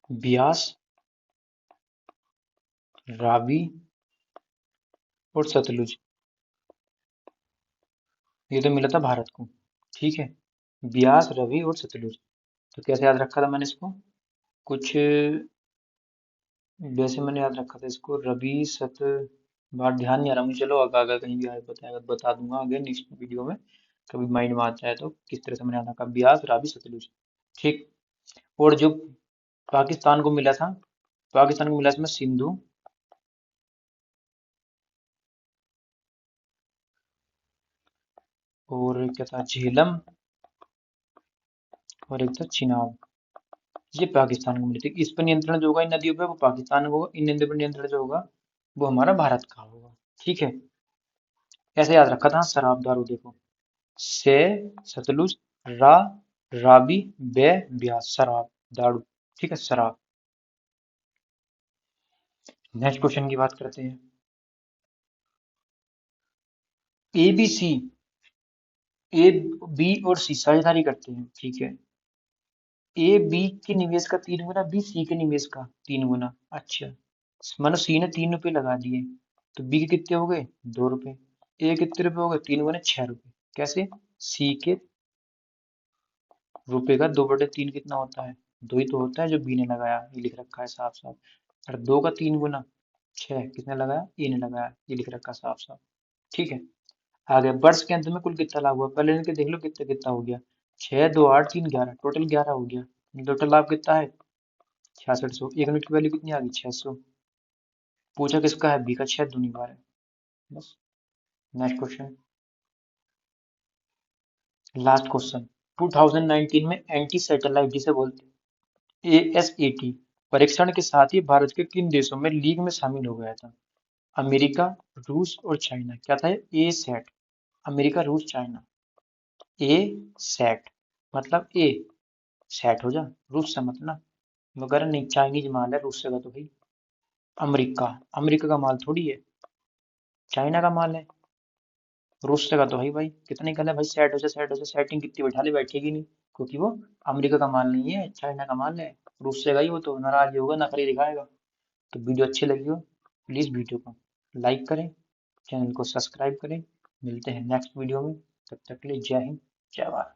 ब्यास, रावी और सतलुज, ये तो मिला था भारत को, ठीक है, ब्यास, रवि और सतलुज। तो कैसे याद रखा था मैंने इसको, कुछ वैसे मैंने याद रखा था इसको, रवि सत, बात ध्यान नहीं आ रहा मुझे, चलो अगर अगर कहीं भी आए बताएगा बता दूंगा आगे नेक्स्ट वीडियो में, कभी माइंड में आता है तो, किस तरह से मैंने याद रखा, ब्यास, रावी, सतलुज, ठीक। और जो पाकिस्तान को मिला था, पाकिस्तान को मिला इसमें सिंधु, और क्या था, झेलम, और एक था चिनाब। ये पाकिस्तान को मिली थी। इस पर नियंत्रण जो होगा इन नदियों पे, वो पाकिस्तान का होगा, इन नदियों पर नियंत्रण जो होगा वो हमारा भारत का होगा, ठीक है। ऐसे याद रखा था, शराब, दारू देखो, से, सतलुज, रा, राबी, बे, ब्यास, शराब, दारू, ठीक है, शराब। नेक्स्ट क्वेश्चन की बात करते हैं। A B C, A B और सी साझेदारी करते हैं, ठीक है, ए बी के निवेश का 3 गुना, बी सी के निवेश का 3 गुना। अच्छा, मानो सी ने 3 रुपए लगा दिए, तो बी के कितने हो गए? 2 रुपए। ए कितने रुपए हो गए? 3 गुने 6 रुपए। कैसे? सी के रुपए का 2/3 कितना होता है? 2 ही तो होता है, जो बी ने लगाया, ये लिख रखा है साफ साफ। और 2 का 3 गुना 6, किसने लगाया? ए ने लगाया, ये लिख रखा है साफ साफ। ठीक है, आगे वर्ष के अंत में कुल कितना लाभ हुआ, पहले इनके देख लो कितना कितना हो गया। 6 2 8 3 11, टोटल 11 हो गया। टोटल लाभ कितना है? 6600। 1 यूनिट की वैल्यू कितनी आ गई? 600। पूछा किसका है? बी का। 6 दूनी 12। बस। Next question, last question. 2019 में एंटी सैटेलाइट जिसे बोलते हैं ASAT परीक्षण के साथ ही भारत के किन देशों में लीग में शामिल हो गया था? अमेरिका, रूस और चाइना। क्या था? ए सैट। अमेरिका, रूस, चाइना। ए सैट मतलब ए सेट हो जा, रूस से मत ना। मगर नहीं, चाइनीज माल है, रूस से का तो भाई। अमेरिका, अमेरिका का माल थोड़ी है, चाइना का माल है। रूस से का तो है भाई। कितने कहना भाई सेट हो जा, सेट हो जा, सेटिंग कितनी बैठा ले, बैठेगी नहीं, क्योंकि वो अमेरिका का माल नहीं है, चाइना का माल है। रूस से का ही, वो तो नाराज ही होगा, नखरे दिखाएगा। तो वीडियो अच्छी लगी हो, प्लीज वीडियो को लाइक करें, चैनल को सब्सक्राइब करें। मिलते हैं नेक्स्ट वीडियो में, तब तक के लिए जय हिंद, जय भारत।